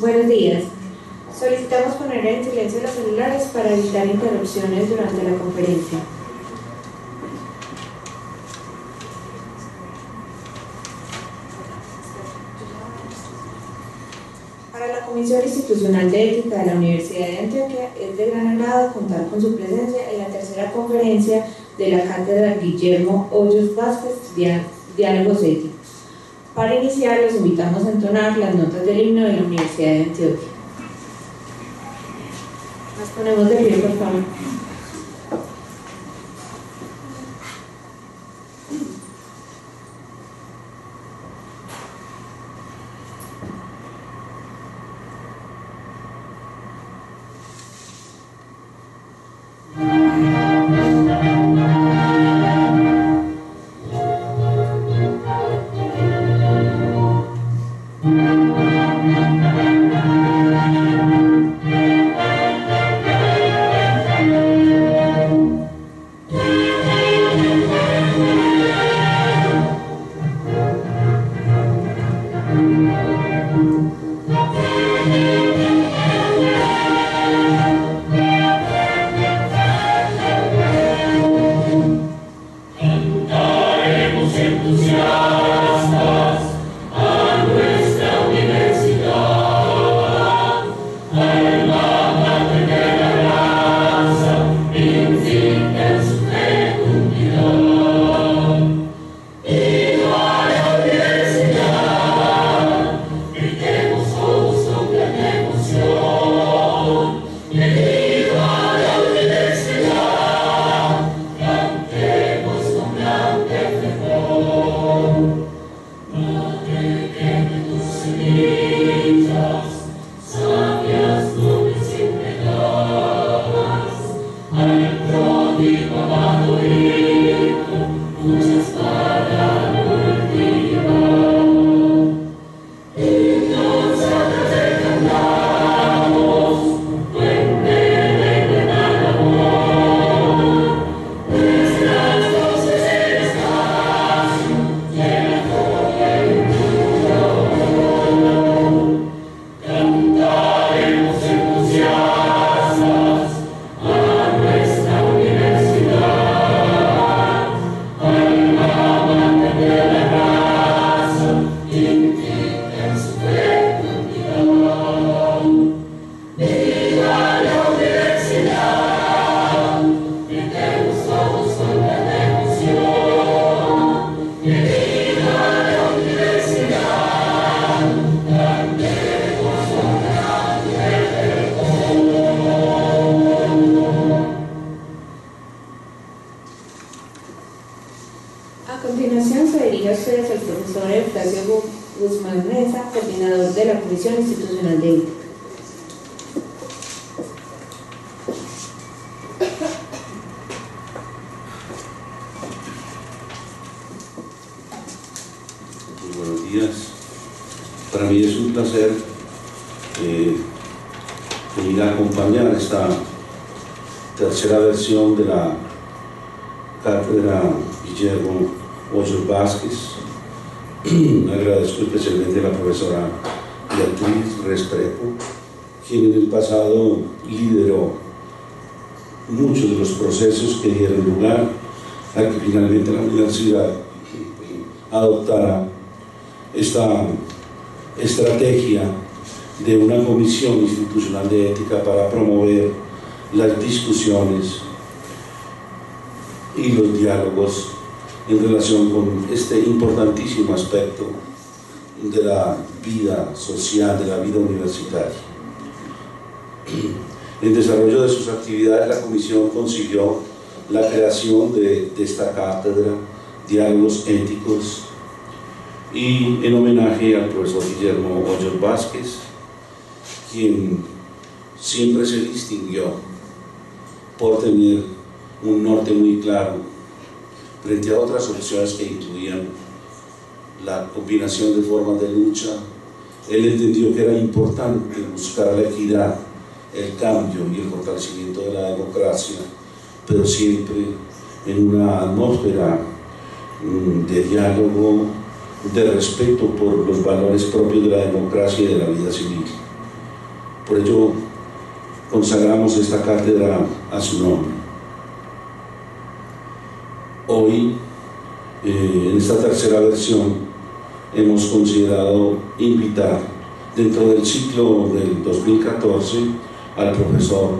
Buenos días. Solicitamos poner en silencio los celulares para evitar interrupciones durante la conferencia. Para la Comisión Institucional de Ética de la Universidad de Antioquia es de gran agrado contar con su presencia en la tercera conferencia de la Cátedra Guillermo Hoyos Vázquez, Diálogos Éticos. Para iniciar, los invitamos a entonar las notas del himno de la Universidad de Antioquia. Nos ponemos de pie, por favor. Institucional de Ética. Muy buenos días. Para mí es un placer venir a acompañar esta tercera versión de la Cátedra Guillermo Hoyos Vázquez. Agradezco especialmente a la profesora Beatriz Restrepo, quien en el pasado lideró muchos de los procesos que dieron lugar a que finalmente la universidad adoptara esta estrategia de una comisión institucional de ética para promover las discusiones y los diálogos en relación con este importantísimo aspecto de la vida social, de la vida universitaria. En desarrollo de sus actividades, la comisión consiguió la creación de esta cátedra, Diálogos Éticos, y en homenaje al profesor Guillermo Hoyos Vázquez, quien siempre se distinguió por tener un norte muy claro frente a otras opciones que incluían la combinación de formas de lucha. Él entendió que era importante buscar la equidad, el cambio y el fortalecimiento de la democracia, pero siempre en una atmósfera de diálogo, de respeto por los valores propios de la democracia y de la vida civil. Por ello consagramos esta cátedra a su nombre. Hoy, en esta tercera versión, hemos considerado invitar dentro del ciclo del 2014 al profesor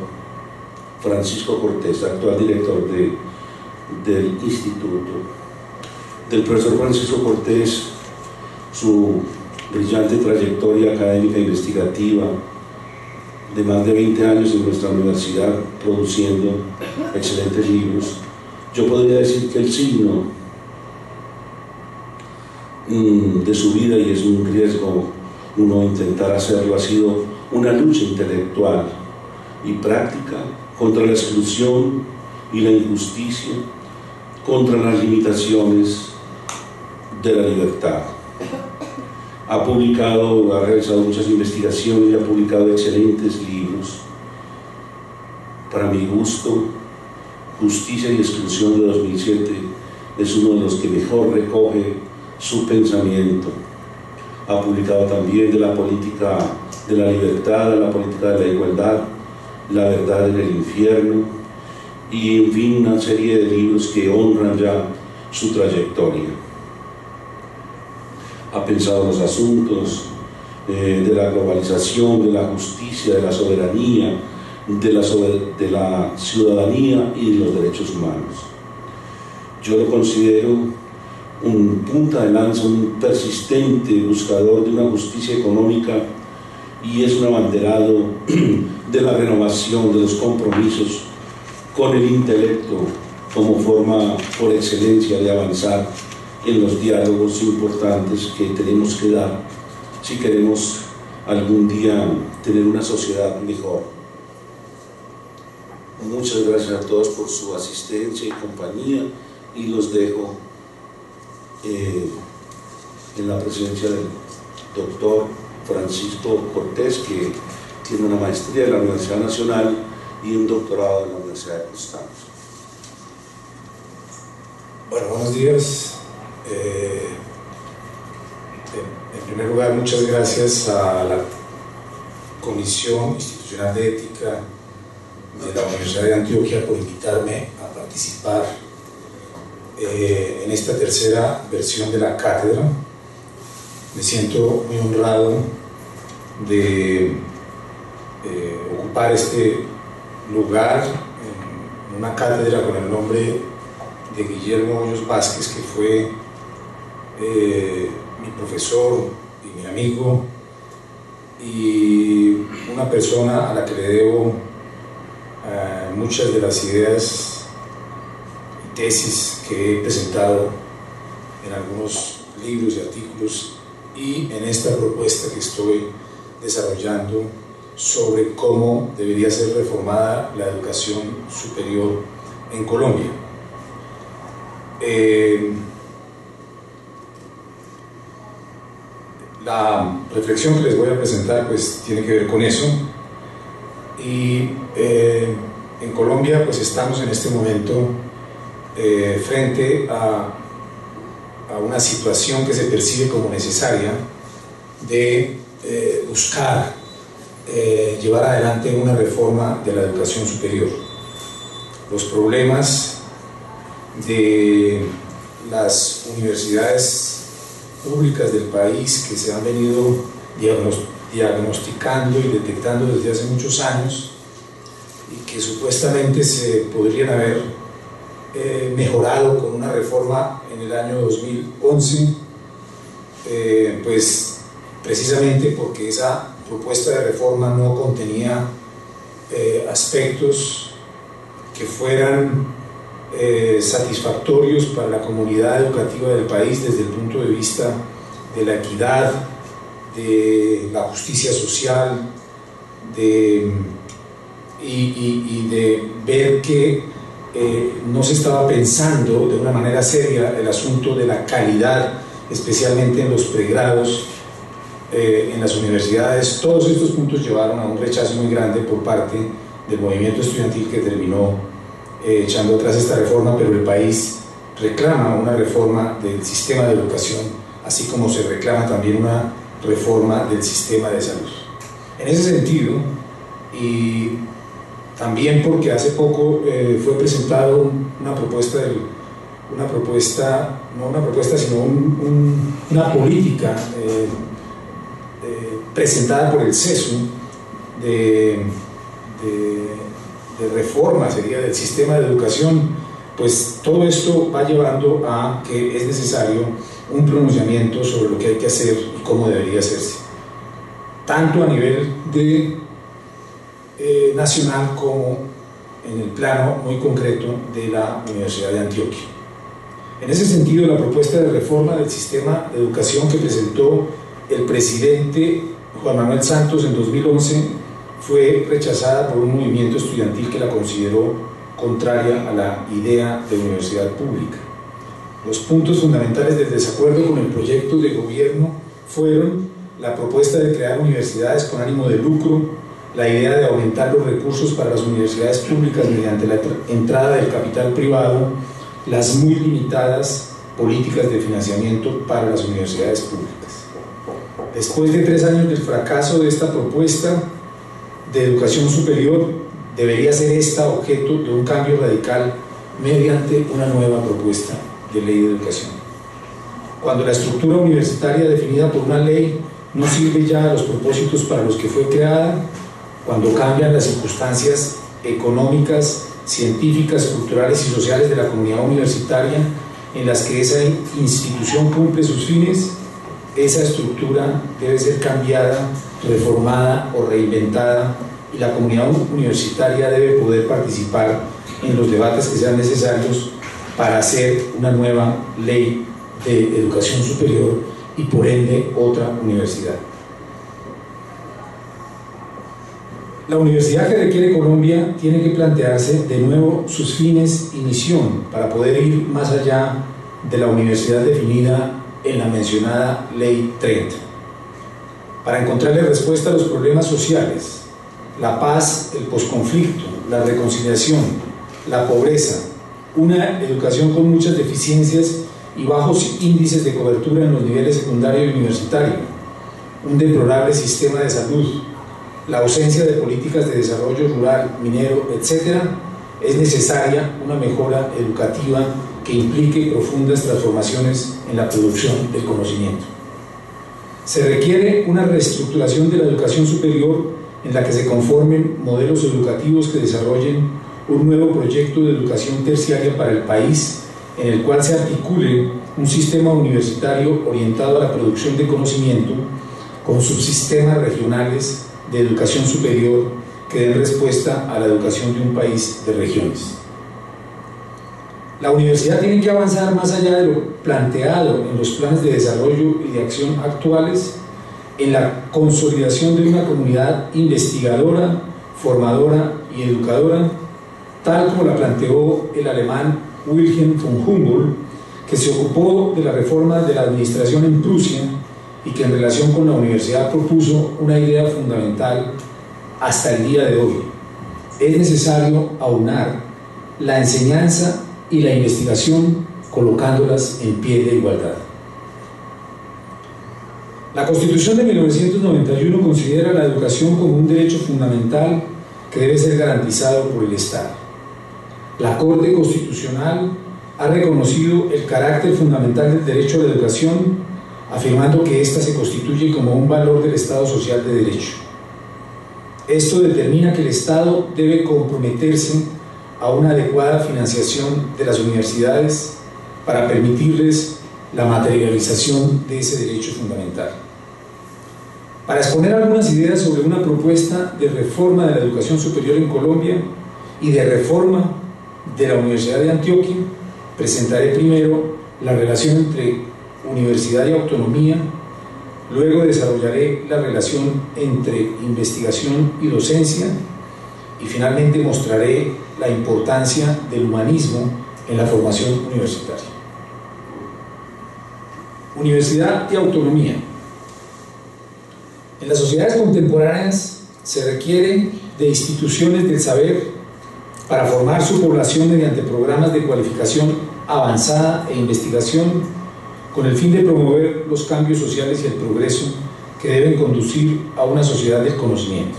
Francisco Cortés, actual director del instituto. Del profesor Francisco Cortés, su brillante trayectoria académica e investigativa de más de 20 años en nuestra universidad produciendo excelentes libros. Yo podría decir que el signo de su vida, y es un riesgo uno intentar hacerlo, ha sido una lucha intelectual y práctica contra la exclusión y la injusticia, contra las limitaciones de la libertad. Ha realizado muchas investigaciones y ha publicado excelentes libros. Para mi gusto, Justicia y Exclusión de 2007 es uno de los que mejor recoge su pensamiento. Ha publicado también de la política de la libertad, de la política de la igualdad, La verdad en el infierno, y en fin una serie de libros que honran ya su trayectoria. Ha pensado los asuntos de la globalización, de la justicia, de la soberanía, de la ciudadanía y de los derechos humanos. Yo lo considero un punta de lanza, un persistente buscador de una justicia económica, y es un abanderado de la renovación de los compromisos con el intelecto como forma por excelencia de avanzar en los diálogos importantes que tenemos que dar si queremos algún día tener una sociedad mejor. Muchas gracias a todos por su asistencia y compañía, y los dejo en la presencia del doctor Francisco Cortés, que tiene una maestría de la Universidad Nacional y un doctorado en la Universidad de Constanza. Bueno, buenos días. En primer lugar, muchas gracias a la Comisión Institucional de Ética de la Universidad de Antioquia por invitarme a participar en esta tercera versión de la cátedra. Me siento muy honrado de ocupar este lugar en una cátedra con el nombre de Guillermo Hoyos Vázquez, que fue mi profesor y mi amigo, y una persona a la que le debo muchas de las ideas y tesis que he presentado en algunos libros y artículos, y en esta propuesta que estoy desarrollando sobre cómo debería ser reformada la educación superior en Colombia. La reflexión que les voy a presentar pues tiene que ver con eso, y en Colombia pues estamos en este momento frente a una situación que se percibe como necesaria de buscar llevar adelante una reforma de la educación superior. Los problemas de las universidades públicas del país, que se han venido diagnosticando y detectando desde hace muchos años, y que supuestamente se podrían haber mejorado con una reforma en el año 2011, pues precisamente porque esa propuesta de reforma no contenía aspectos que fueran satisfactorios para la comunidad educativa del país desde el punto de vista de la equidad, de la justicia social, y de ver que no se estaba pensando de una manera seria el asunto de la calidad, especialmente en los pregrados, en las universidades. Todos estos puntos llevaron a un rechazo muy grande por parte del movimiento estudiantil, que terminó echando atrás esta reforma, pero el país reclama una reforma del sistema de educación, así como se reclama también una reforma del sistema de salud. En ese sentido, y también porque hace poco fue presentado una política presentada por el CESU de reforma, sería, del sistema de educación. Pues todo esto va llevando a que es necesario un pronunciamiento sobre lo que hay que hacer y cómo debería hacerse, tanto a nivel de nacional como en el plano muy concreto de la Universidad de Antioquia. En ese sentido, la propuesta de reforma del sistema de educación que presentó el presidente Juan Manuel Santos en 2011 fue rechazada por un movimiento estudiantil que la consideró contraria a la idea de universidad pública. Los puntos fundamentales del desacuerdo con el proyecto de gobierno fueron la propuesta de crear universidades con ánimo de lucro, la idea de aumentar los recursos para las universidades públicas mediante la entrada del capital privado, las muy limitadas políticas de financiamiento para las universidades públicas. Después de 3 años del fracaso de esta propuesta de educación superior, debería ser esta objeto de un cambio radical mediante una nueva propuesta de ley de educación. Cuando la estructura universitaria definida por una ley no sirve ya a los propósitos para los que fue creada, cuando cambian las circunstancias económicas, científicas, culturales y sociales de la comunidad universitaria en las que esa institución cumple sus fines, esa estructura debe ser cambiada, reformada o reinventada, y la comunidad universitaria debe poder participar en los debates que sean necesarios para hacer una nueva ley de educación superior y por ende otra universidad. La universidad que requiere Colombia tiene que plantearse de nuevo sus fines y misión para poder ir más allá de la universidad definida en la mencionada Ley 30. Para encontrarle respuesta a los problemas sociales, la paz, el posconflicto, la reconciliación, la pobreza, una educación con muchas deficiencias y bajos índices de cobertura en los niveles secundario y universitario, un deplorable sistema de salud, la ausencia de políticas de desarrollo rural, minero, etc., es necesaria una mejora educativa que implique profundas transformaciones en la producción del conocimiento. Se requiere una reestructuración de la educación superior en la que se conformen modelos educativos que desarrollen un nuevo proyecto de educación terciaria para el país, en el cual se articule un sistema universitario orientado a la producción de conocimiento con subsistemas regionales de educación superior que den respuesta a la educación de un país de regiones. La universidad tiene que avanzar más allá de lo planteado en los planes de desarrollo y de acción actuales en la consolidación de una comunidad investigadora, formadora y educadora, tal como la planteó el alemán Wilhelm von Humboldt, que se ocupó de la reforma de la administración en Prusia y que en relación con la universidad propuso una idea fundamental hasta el día de hoy. Es necesario aunar la enseñanza y la investigación colocándolas en pie de igualdad. La Constitución de 1991 considera la educación como un derecho fundamental que debe ser garantizado por el Estado. La Corte Constitucional ha reconocido el carácter fundamental del derecho a la educación, afirmando que ésta se constituye como un valor del Estado social de derecho. Esto determina que el Estado debe comprometerse a una adecuada financiación de las universidades para permitirles la materialización de ese derecho fundamental. Para exponer algunas ideas sobre una propuesta de reforma de la educación superior en Colombia y de reforma de la Universidad de Antioquia, presentaré primero la relación entre universidad y autonomía, luego desarrollaré la relación entre investigación y docencia y finalmente mostraré la importancia del humanismo en la formación universitaria. Universidad y autonomía. En las sociedades contemporáneas se requiere de instituciones del saber para formar su población mediante programas de cualificación avanzada e investigación con el fin de promover los cambios sociales y el progreso que deben conducir a una sociedad del conocimiento.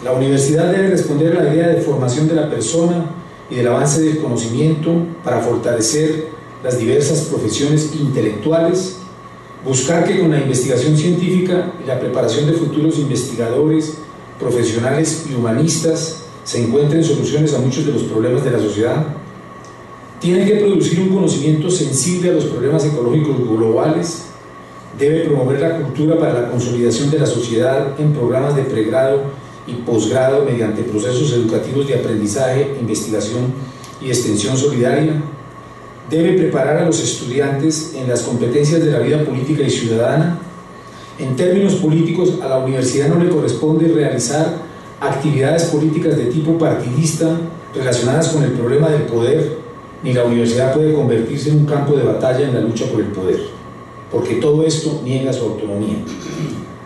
La universidad debe responder a la idea de formación de la persona y del avance del conocimiento para fortalecer las diversas profesiones intelectuales, buscar que con la investigación científica y la preparación de futuros investigadores, profesionales y humanistas se encuentren soluciones a muchos de los problemas de la sociedad. Tiene que producir un conocimiento sensible a los problemas ecológicos globales, debe promover la cultura para la consolidación de la sociedad en programas de pregrado y posgrado mediante procesos educativos de aprendizaje, investigación y extensión solidaria, debe preparar a los estudiantes en las competencias de la vida política y ciudadana. En términos políticos, a la universidad no le corresponde realizar actividades políticas de tipo partidista relacionadas con el problema del poder, ni la universidad puede convertirse en un campo de batalla en la lucha por el poder, porque todo esto niega su autonomía.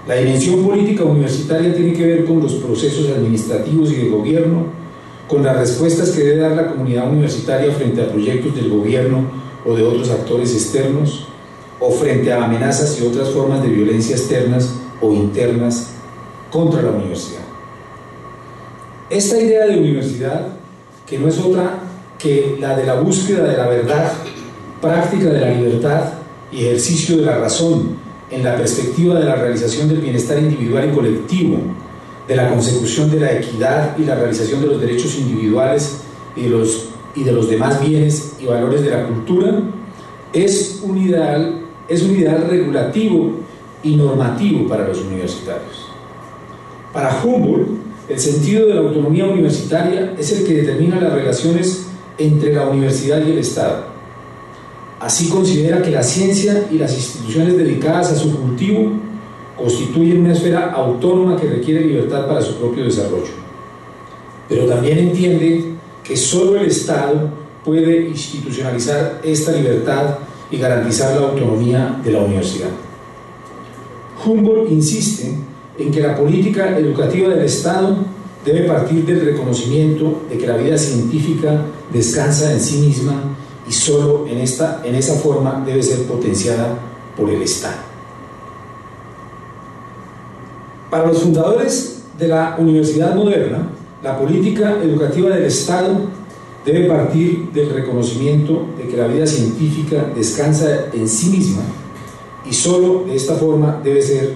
La dimensión política universitaria tiene que ver con los procesos administrativos y de gobierno, con las respuestas que debe dar la comunidad universitaria frente a proyectos del gobierno o de otros actores externos, o frente a amenazas y otras formas de violencia externas o internas contra la universidad. Esta idea de universidad, que no es otra que la de la búsqueda de la verdad, práctica de la libertad y ejercicio de la razón en la perspectiva de la realización del bienestar individual y colectivo, de la consecución de la equidad y la realización de los derechos individuales y de los demás bienes y valores de la cultura, es un ideal regulativo y normativo para los universitarios. Para Humboldt, el sentido de la autonomía universitaria es el que determina las relaciones entre la universidad y el Estado. Así considera que la ciencia y las instituciones dedicadas a su cultivo constituyen una esfera autónoma que requiere libertad para su propio desarrollo. Pero también entiende que solo el Estado puede institucionalizar esta libertad y garantizar la autonomía de la universidad. Humboldt insiste en que la política educativa del Estado debe partir del reconocimiento de que la vida científica descansa en sí misma y solo en esa forma debe ser potenciada por el Estado. Para los fundadores de la universidad moderna, la política educativa del Estado debe partir del reconocimiento de que la vida científica descansa en sí misma y solo de esta forma debe ser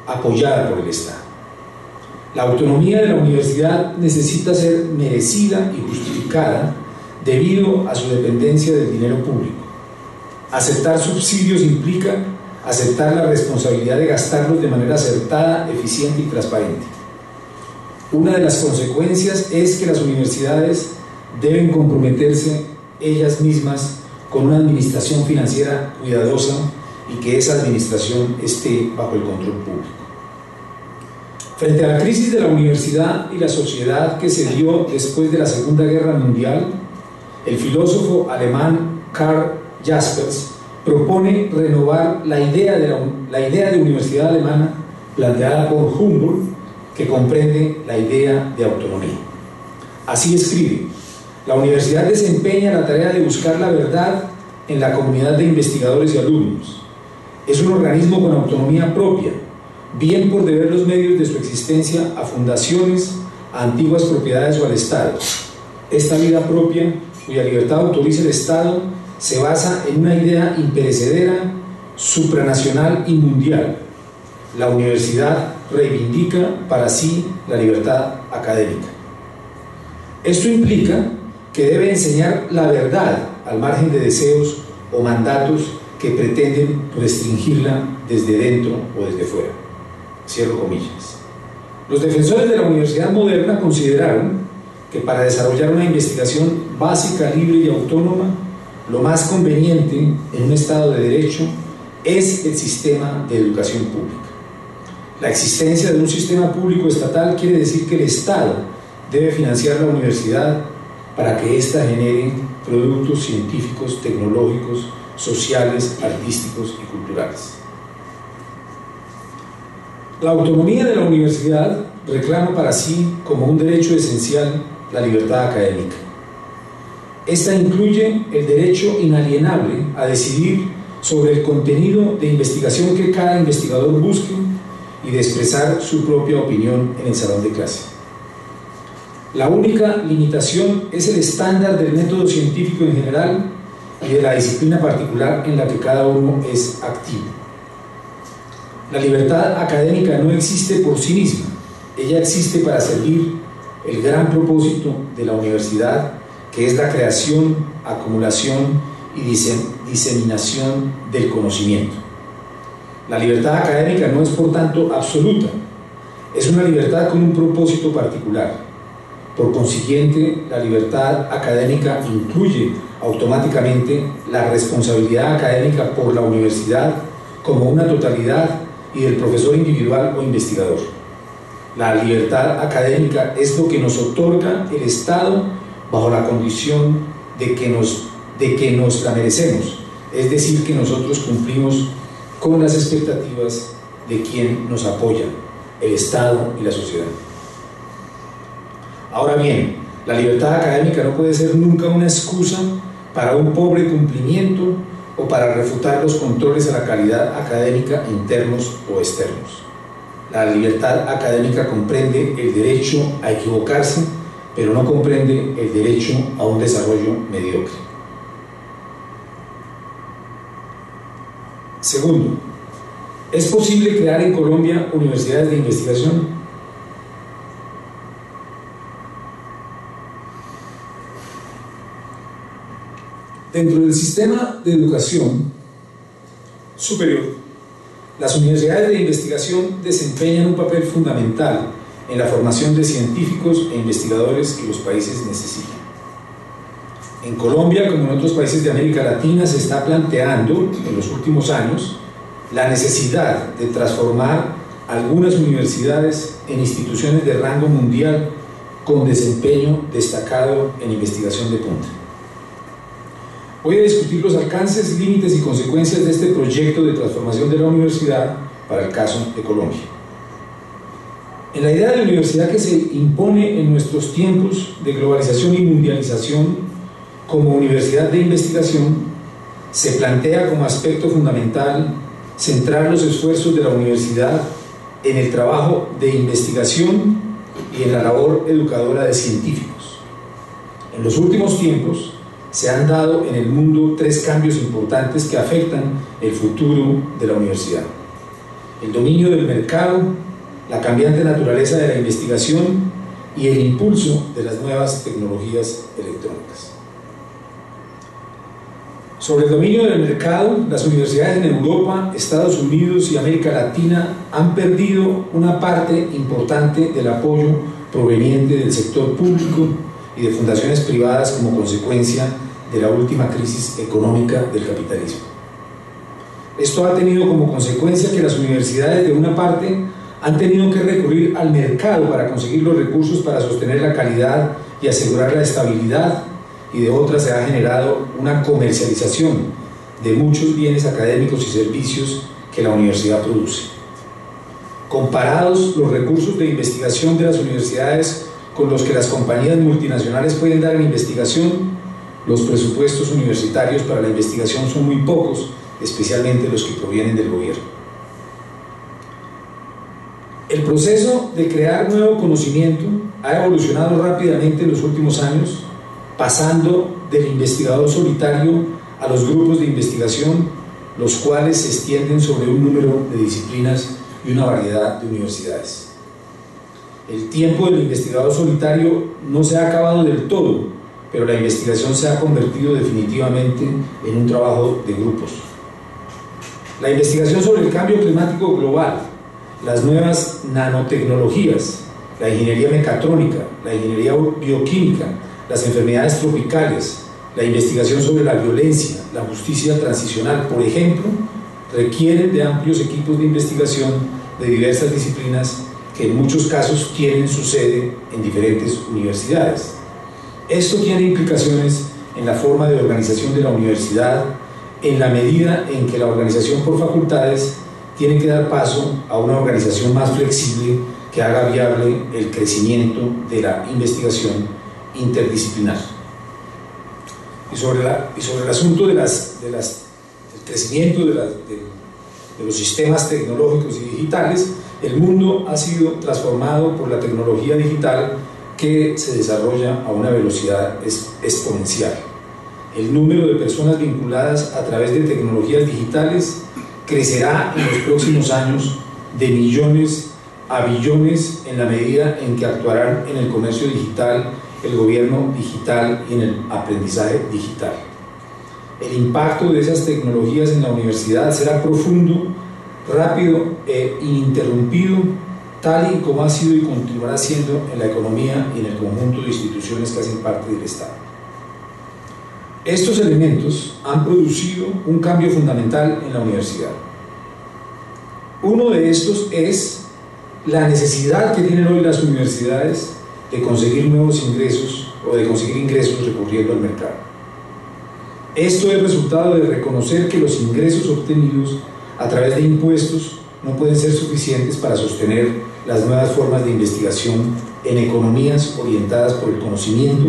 apoyada por el Estado. La autonomía de la universidad necesita ser merecida y justificada debido a su dependencia del dinero público. Aceptar subsidios implica aceptar la responsabilidad de gastarlos de manera acertada, eficiente y transparente. Una de las consecuencias es que las universidades deben comprometerse ellas mismas con una administración financiera cuidadosa y que esa administración esté bajo el control público. Frente a la crisis de la universidad y la sociedad que se dio después de la Segunda Guerra Mundial, el filósofo alemán Karl Jaspers propone renovar la idea de universidad alemana planteada por Humboldt, que comprende la idea de autonomía. Así escribe: la universidad desempeña la tarea de buscar la verdad en la comunidad de investigadores y alumnos. Es un organismo con autonomía propia, bien por deber los medios de su existencia a fundaciones, a antiguas propiedades o al Estado. Esta vida propia, cuya libertad autoriza el Estado, se basa en una idea imperecedera, supranacional y mundial. La universidad reivindica para sí la libertad académica. Esto implica que debe enseñar la verdad al margen de deseos o mandatos que pretenden restringirla desde dentro o desde fuera. Cierro comillas. Los defensores de la universidad moderna consideraron que para desarrollar una investigación básica, libre y autónoma, lo más conveniente en un Estado de Derecho es el sistema de educación pública. La existencia de un sistema público estatal quiere decir que el Estado debe financiar la universidad para que ésta genere productos científicos, tecnológicos, sociales, artísticos y culturales. La autonomía de la universidad reclama para sí como un derecho esencial la libertad académica. Esta incluye el derecho inalienable a decidir sobre el contenido de investigación que cada investigador busque y de expresar su propia opinión en el salón de clase. La única limitación es el estándar del método científico en general y de la disciplina particular en la que cada uno es activo. La libertad académica no existe por sí misma, ella existe para servir el gran propósito de la universidad, que es la creación, acumulación y diseminación del conocimiento. La libertad académica no es por tanto absoluta, es una libertad con un propósito particular. Por consiguiente, la libertad académica incluye automáticamente la responsabilidad académica por la universidad como una totalidad y del profesor individual o investigador. La libertad académica es lo que nos otorga el Estado bajo la condición de que nos la merecemos, es decir, que nosotros cumplimos con las expectativas de quien nos apoya, el Estado y la sociedad. Ahora bien, la libertad académica no puede ser nunca una excusa para un pobre cumplimiento o para refutar los controles a la calidad académica internos o externos. La libertad académica comprende el derecho a equivocarse, pero no comprende el derecho a un desarrollo mediocre. Segundo, ¿es posible crear en Colombia universidades de investigación? Dentro del sistema de educación superior, las universidades de investigación desempeñan un papel fundamental en la formación de científicos e investigadores que los países necesitan. En Colombia, como en otros países de América Latina, se está planteando en los últimos años la necesidad de transformar algunas universidades en instituciones de rango mundial con desempeño destacado en investigación de punta. Voy a discutir los alcances, límites y consecuencias de este proyecto de transformación de la universidad para el caso de Colombia. En la idea de universidad que se impone en nuestros tiempos de globalización y mundialización como universidad de investigación, se plantea como aspecto fundamental centrar los esfuerzos de la universidad en el trabajo de investigación y en la labor educadora de científicos. En los últimos tiempos, se han dado en el mundo tres cambios importantes que afectan el futuro de la universidad: el dominio del mercado, la cambiante naturaleza de la investigación y el impulso de las nuevas tecnologías electrónicas. Sobre el dominio del mercado, las universidades en Europa, Estados Unidos y América Latina han perdido una parte importante del apoyo proveniente del sector público y de fundaciones privadas como consecuencia de la última crisis económica del capitalismo. Esto ha tenido como consecuencia que las universidades, de una parte, han tenido que recurrir al mercado para conseguir los recursos para sostener la calidad y asegurar la estabilidad, y de otra se ha generado una comercialización de muchos bienes académicos y servicios que la universidad produce. Comparados los recursos de investigación de las universidades con los que las compañías multinacionales pueden dar en investigación, los presupuestos universitarios para la investigación son muy pocos, especialmente los que provienen del gobierno. El proceso de crear nuevo conocimiento ha evolucionado rápidamente en los últimos años, pasando del investigador solitario a los grupos de investigación, los cuales se extienden sobre un número de disciplinas y una variedad de universidades. El tiempo del investigador solitario no se ha acabado del todo, pero la investigación se ha convertido definitivamente en un trabajo de grupos. La investigación sobre el cambio climático global, las nuevas nanotecnologías, la ingeniería mecatrónica, la ingeniería bioquímica, las enfermedades tropicales, la investigación sobre la violencia, la justicia transicional, por ejemplo, requieren de amplios equipos de investigación de diversas disciplinas que en muchos casos tienen su sede en diferentes universidades. Esto tiene implicaciones en la forma de organización de la universidad, en la medida en que la organización por facultades tiene que dar paso a una organización más flexible que haga viable el crecimiento de la investigación interdisciplinar. Y sobre el asunto del crecimiento de los sistemas tecnológicos y digitales, el mundo ha sido transformado por la tecnología digital que se desarrolla a una velocidad exponencial. El número de personas vinculadas a través de tecnologías digitales crecerá en los próximos años de millones a billones en la medida en que actuarán en el comercio digital, el gobierno digital y en el aprendizaje digital. El impacto de esas tecnologías en la universidad será profundo, rápido e ininterrumpido, tal y como ha sido y continuará siendo en la economía y en el conjunto de instituciones que hacen parte del Estado. Estos elementos han producido un cambio fundamental en la universidad. Uno de estos es la necesidad que tienen hoy las universidades de conseguir nuevos ingresos o de conseguir ingresos recurriendo al mercado. Esto es resultado de reconocer que los ingresos obtenidos a través de impuestos no pueden ser suficientes para sostener las nuevas formas de investigación en economías orientadas por el conocimiento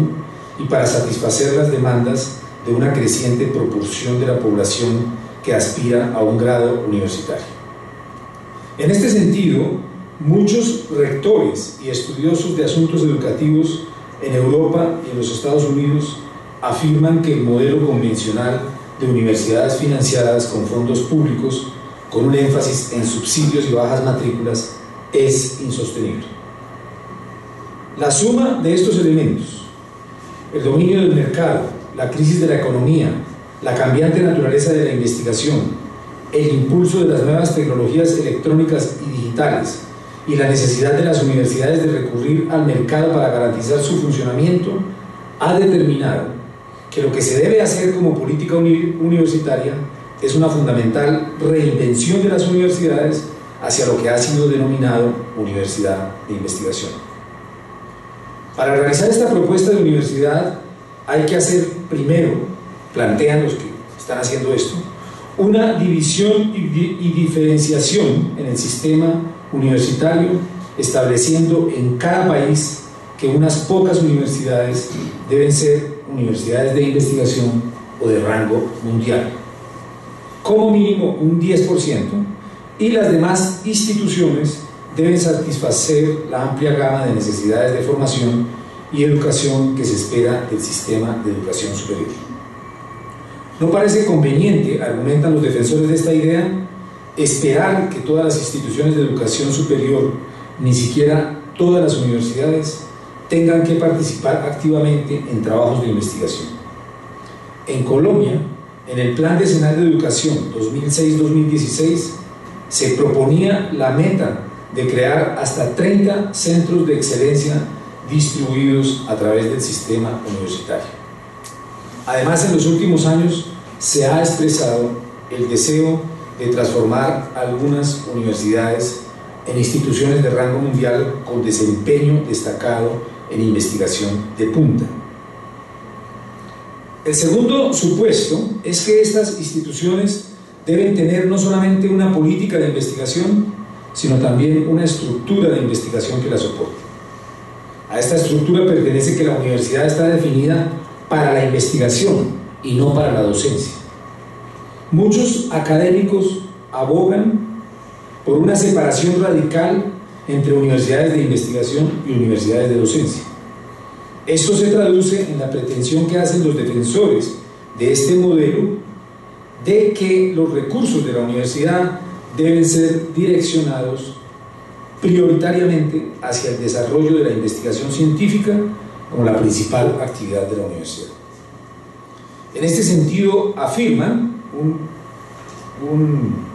y para satisfacer las demandas de una creciente proporción de la población que aspira a un grado universitario. En este sentido, muchos rectores y estudiosos de asuntos educativos en Europa y en los Estados Unidos afirman que el modelo convencional de universidades financiadas con fondos públicos, con un énfasis en subsidios y bajas matrículas, es insostenible. La suma de estos elementos, el dominio del mercado, la crisis de la economía, la cambiante naturaleza de la investigación, el impulso de las nuevas tecnologías electrónicas y digitales y la necesidad de las universidades de recurrir al mercado para garantizar su funcionamiento, ha determinado que lo que se debe hacer como política universitaria es una fundamental reinvención de las universidades hacia lo que ha sido denominado universidad de investigación. Para realizar esta propuesta de universidad hay que hacer primero, plantean los que están haciendo esto, una división y diferenciación en el sistema universitario, estableciendo en cada país que unas pocas universidades deben ser universidades de investigación o de rango mundial, como mínimo un 10%, y las demás instituciones deben satisfacer la amplia gama de necesidades de formación y educación que se espera del sistema de educación superior. No parece conveniente, argumentan los defensores de esta idea, esperar que todas las instituciones de educación superior, ni siquiera todas las universidades, tengan que participar activamente en trabajos de investigación. En Colombia, en el Plan Decenal de Educación 2006-2016, se proponía la meta de crear hasta 30 centros de excelencia distribuidos a través del sistema universitario. Además, en los últimos años se ha expresado el deseo de transformar algunas universidades en instituciones de rango mundial con desempeño destacado en investigación de punta. El segundo supuesto es que estas instituciones deben tener no solamente una política de investigación, sino también una estructura de investigación que la soporte. A esta estructura pertenece que la universidad está definida para la investigación y no para la docencia. Muchos académicos abogan por una separación radical entre universidades de investigación y universidades de docencia. Esto se traduce en la pretensión que hacen los defensores de este modelo de que los recursos de la universidad deben ser direccionados prioritariamente hacia el desarrollo de la investigación científica como la principal actividad de la universidad. En este sentido, afirman un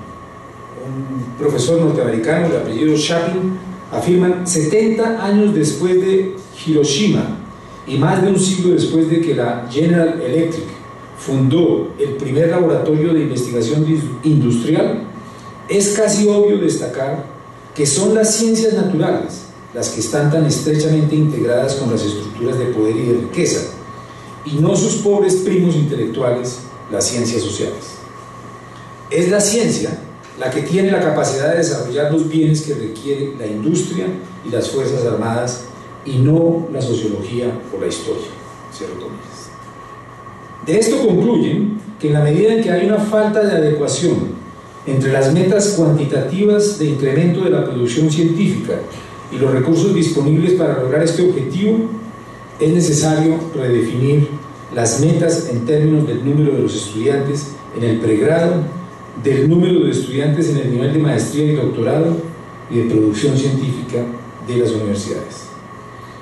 profesor norteamericano de apellido Chapin, afirman 70 años después de Hiroshima y más de un siglo después de que la General Electric fundó el primer laboratorio de investigación industrial, es casi obvio destacar que son las ciencias naturales las que están tan estrechamente integradas con las estructuras de poder y de riqueza, y no sus pobres primos intelectuales, las ciencias sociales. Es la ciencia la que tiene la capacidad de desarrollar los bienes que requiere la industria y las fuerzas armadas, y no la sociología o la historia. Cierro comillas. De esto concluyen que en la medida en que hay una falta de adecuación entre las metas cuantitativas de incremento de la producción científica y los recursos disponibles para lograr este objetivo, es necesario redefinir las metas en términos del número de los estudiantes en el pregrado, del número de estudiantes en el nivel de maestría y doctorado y de producción científica de las universidades.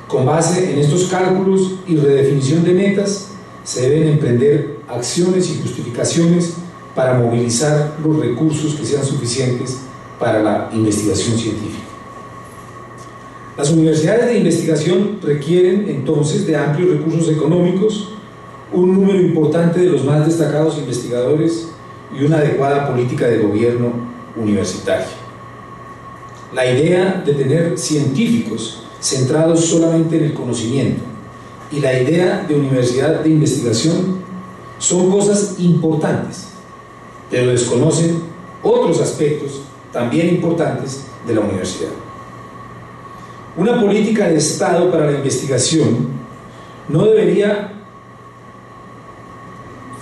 Con base en estos cálculos y redefinición de metas, se deben emprender acciones y justificaciones para movilizar los recursos que sean suficientes para la investigación científica. Las universidades de investigación requieren entonces de amplios recursos económicos, un número importante de los más destacados investigadores y una adecuada política de gobierno universitario. La idea de tener científicos centrados solamente en el conocimiento y la idea de universidad de investigación son cosas importantes, pero desconocen otros aspectos también importantes de la universidad. Una política de Estado para la investigación no debería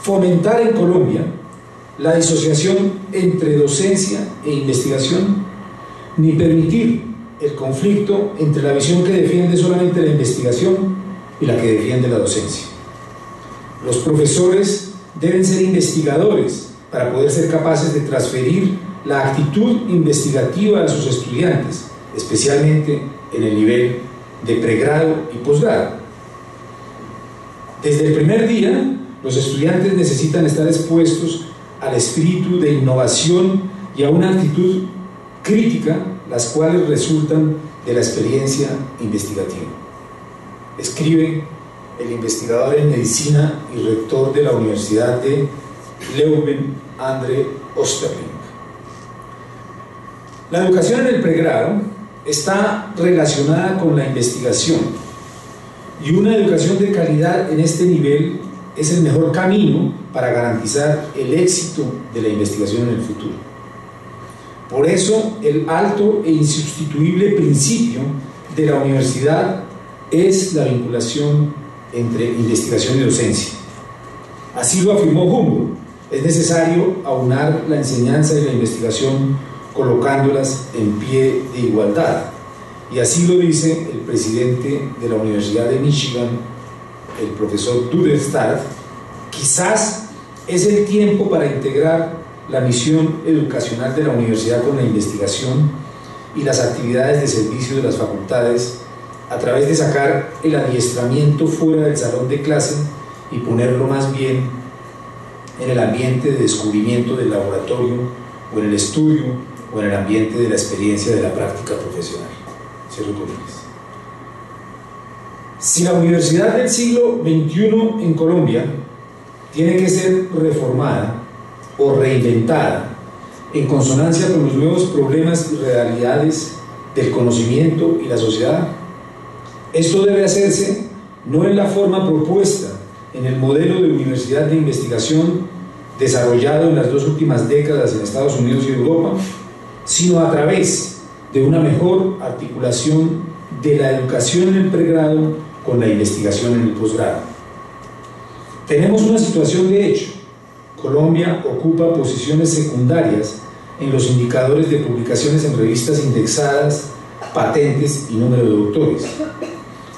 fomentar en Colombia la disociación entre docencia e investigación, ni permitir el conflicto entre la visión que defiende solamente la investigación y la que defiende la docencia. Los profesores deben ser investigadores para poder ser capaces de transferir la actitud investigativa a sus estudiantes, especialmente en el nivel de pregrado y posgrado. Desde el primer día, los estudiantes necesitan estar expuestos al espíritu de innovación y a una actitud crítica, las cuales resultan de la experiencia investigativa. Escribe el investigador en medicina y rector de la Universidad de Leuven, André Osterling. La educación en el pregrado está relacionada con la investigación, y una educación de calidad en este nivel es el mejor camino para garantizar el éxito de la investigación en el futuro. Por eso, el alto e insustituible principio de la universidad es la vinculación entre investigación y docencia. Así lo afirmó Humboldt: es necesario aunar la enseñanza y la investigación colocándolas en pie de igualdad. Y así lo dice el presidente de la Universidad de Michigan, el profesor Dudenstadt. Quizás es el tiempo para integrar la misión educacional de la universidad con la investigación y las actividades de servicio de las facultades, a través de sacar el adiestramiento fuera del salón de clase y ponerlo más bien en el ambiente de descubrimiento del laboratorio, o en el estudio, o en el ambiente de la experiencia de la práctica profesional. Cierro comillas. Si la universidad del siglo XXI en Colombia tiene que ser reformada o reinventada en consonancia con los nuevos problemas y realidades del conocimiento y la sociedad, esto debe hacerse no en la forma propuesta en el modelo de universidad de investigación desarrollado en las 2 últimas décadas en Estados Unidos y Europa, sino a través de una mejor articulación de la educación en el pregrado con la investigación en el posgrado. Tenemos una situación de hecho. Colombia ocupa posiciones secundarias en los indicadores de publicaciones en revistas indexadas, patentes y número de doctores.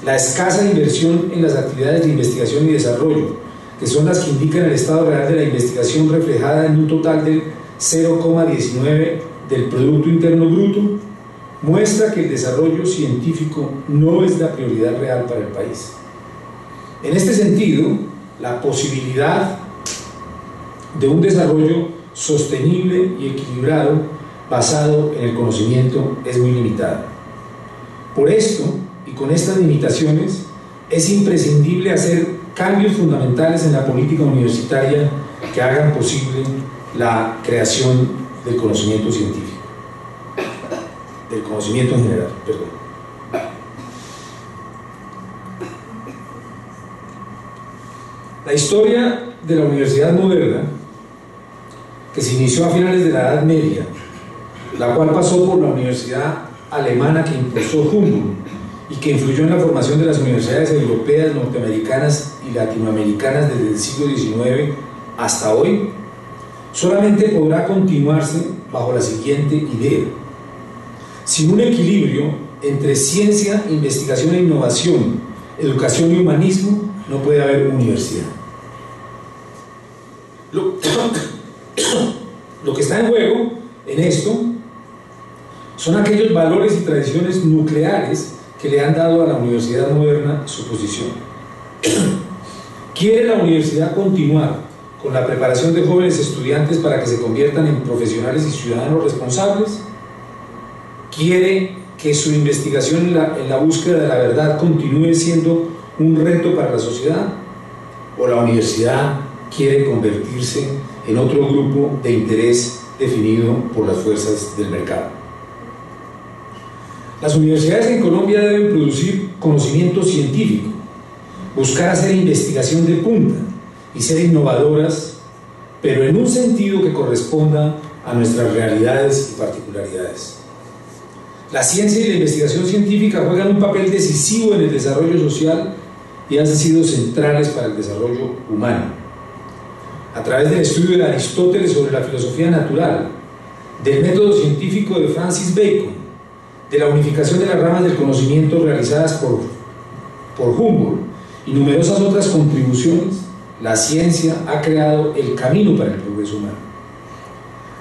La escasa inversión en las actividades de investigación y desarrollo, que son las que indican el estado real de la investigación reflejada en un total del 0,19 del Producto Interno Bruto, muestra que el desarrollo científico no es la prioridad real para el país. En este sentido, la posibilidad de un desarrollo sostenible y equilibrado basado en el conocimiento es muy limitada. Por esto, y con estas limitaciones, es imprescindible hacer cambios fundamentales en la política universitaria que hagan posible la creación del conocimiento científico, del conocimiento en general, perdón. La historia de la universidad moderna, que se inició a finales de la Edad Media, la cual pasó por la universidad alemana que impulsó Humboldt y que influyó en la formación de las universidades europeas, norteamericanas y latinoamericanas desde el siglo XIX hasta hoy, solamente podrá continuarse bajo la siguiente idea: sin un equilibrio entre ciencia, investigación e innovación, educación y humanismo, no puede haber universidad. Lo que está en juego en esto son aquellos valores y tradiciones nucleares que le han dado a la universidad moderna su posición. ¿Quiere la universidad continuar con la preparación de jóvenes estudiantes para que se conviertan en profesionales y ciudadanos responsables? ¿Quiere que su investigación en la búsqueda de la verdad continúe siendo un reto para la sociedad? ¿O la universidad quiere convertirse en otro grupo de interés definido por las fuerzas del mercado? Las universidades en Colombia deben producir conocimiento científico, buscar hacer investigación de punta y ser innovadoras, pero en un sentido que corresponda a nuestras realidades y particularidades. La ciencia y la investigación científica juegan un papel decisivo en el desarrollo social y han sido centrales para el desarrollo humano. A través del estudio de Aristóteles sobre la filosofía natural, del método científico de Francis Bacon, de la unificación de las ramas del conocimiento realizadas por Humboldt y numerosas otras contribuciones, la ciencia ha creado el camino para el progreso humano.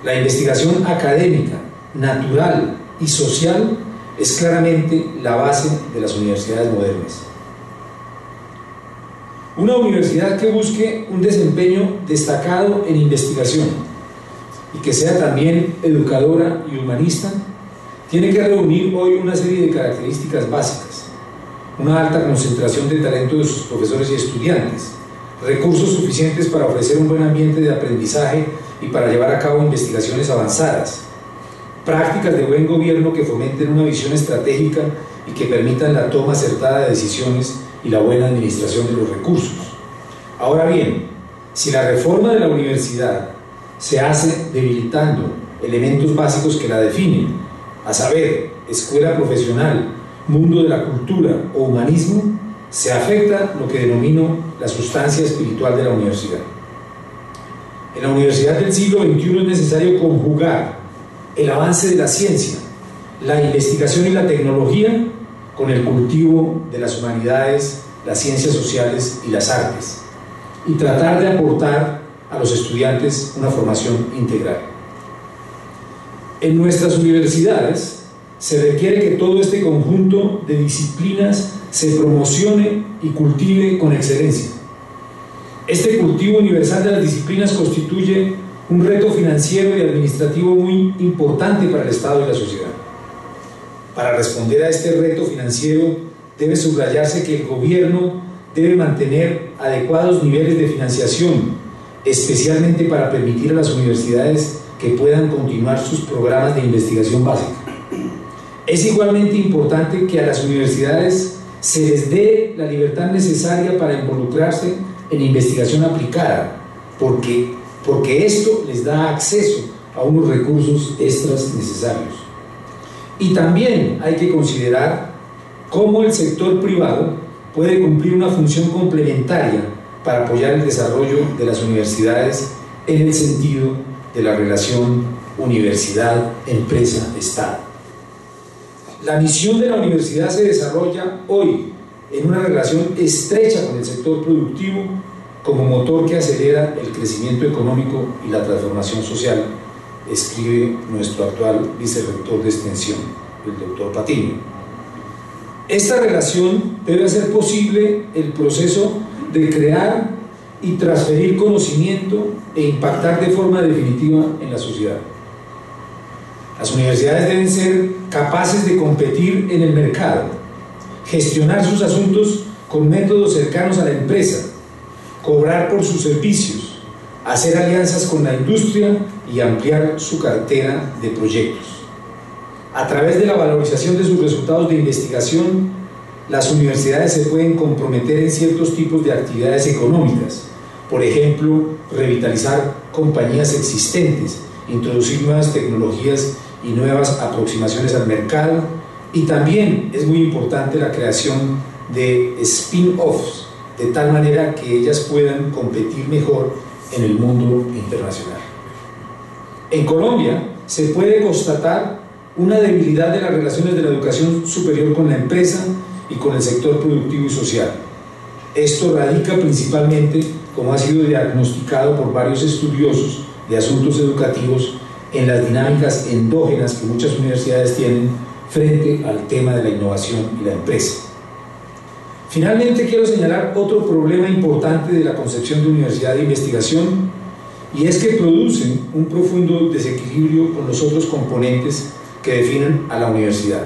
La investigación académica, natural y social es claramente la base de las universidades modernas. Una universidad que busque un desempeño destacado en investigación y que sea también educadora y humanista, tiene que reunir hoy una serie de características básicas: una alta concentración de talento de sus profesores y estudiantes, recursos suficientes para ofrecer un buen ambiente de aprendizaje y para llevar a cabo investigaciones avanzadas, prácticas de buen gobierno que fomenten una visión estratégica y que permitan la toma acertada de decisiones y la buena administración de los recursos. Ahora bien, si la reforma de la universidad se hace debilitando elementos básicos que la definen, a saber, escuela profesional, mundo de la cultura o humanismo, se afecta lo que denomino la sustancia espiritual de la universidad. En la universidad del siglo XXI es necesario conjugar el avance de la ciencia, la investigación y la tecnología con el cultivo de las humanidades, las ciencias sociales y las artes, y tratar de aportar a los estudiantes una formación integral. En nuestras universidades se requiere que todo este conjunto de disciplinas se promocione y cultive con excelencia. Este cultivo universal de las disciplinas constituye un reto financiero y administrativo muy importante para el Estado y la sociedad. Para responder a este reto financiero debe subrayarse que el gobierno debe mantener adecuados niveles de financiación, especialmente para permitir a las universidades que puedan continuar sus programas de investigación básica. Es igualmente importante que a las universidades se les dé la libertad necesaria para involucrarse en investigación aplicada, porque esto les da acceso a unos recursos extras necesarios. Y también hay que considerar cómo el sector privado puede cumplir una función complementaria para apoyar el desarrollo de las universidades en el sentido de la relación universidad-empresa-Estado. La misión de la universidad se desarrolla hoy en una relación estrecha con el sector productivo como motor que acelera el crecimiento económico y la transformación social, escribe nuestro actual vicerrector de extensión, el doctor Patiño. Esta relación debe hacer posible el proceso de crear y transferir conocimiento e impactar de forma definitiva en la sociedad. Las universidades deben ser capaces de competir en el mercado, gestionar sus asuntos con métodos cercanos a la empresa, cobrar por sus servicios, hacer alianzas con la industria y ampliar su cartera de proyectos. A través de la valorización de sus resultados de investigación, las universidades se pueden comprometer en ciertos tipos de actividades económicas, por ejemplo, revitalizar compañías existentes, introducir nuevas tecnologías y nuevas aproximaciones al mercado, y también es muy importante la creación de spin-offs, de tal manera que ellas puedan competir mejor en el mundo internacional. En Colombia se puede constatar una debilidad de las relaciones de la educación superior con la empresa y con el sector productivo y social. Esto radica principalmente, como ha sido diagnosticado por varios estudiosos de asuntos educativos, en las dinámicas endógenas que muchas universidades tienen frente al tema de la innovación y la empresa. Finalmente, quiero señalar otro problema importante de la concepción de universidad de investigación, y es que producen un profundo desequilibrio con los otros componentes que definen a la universidad: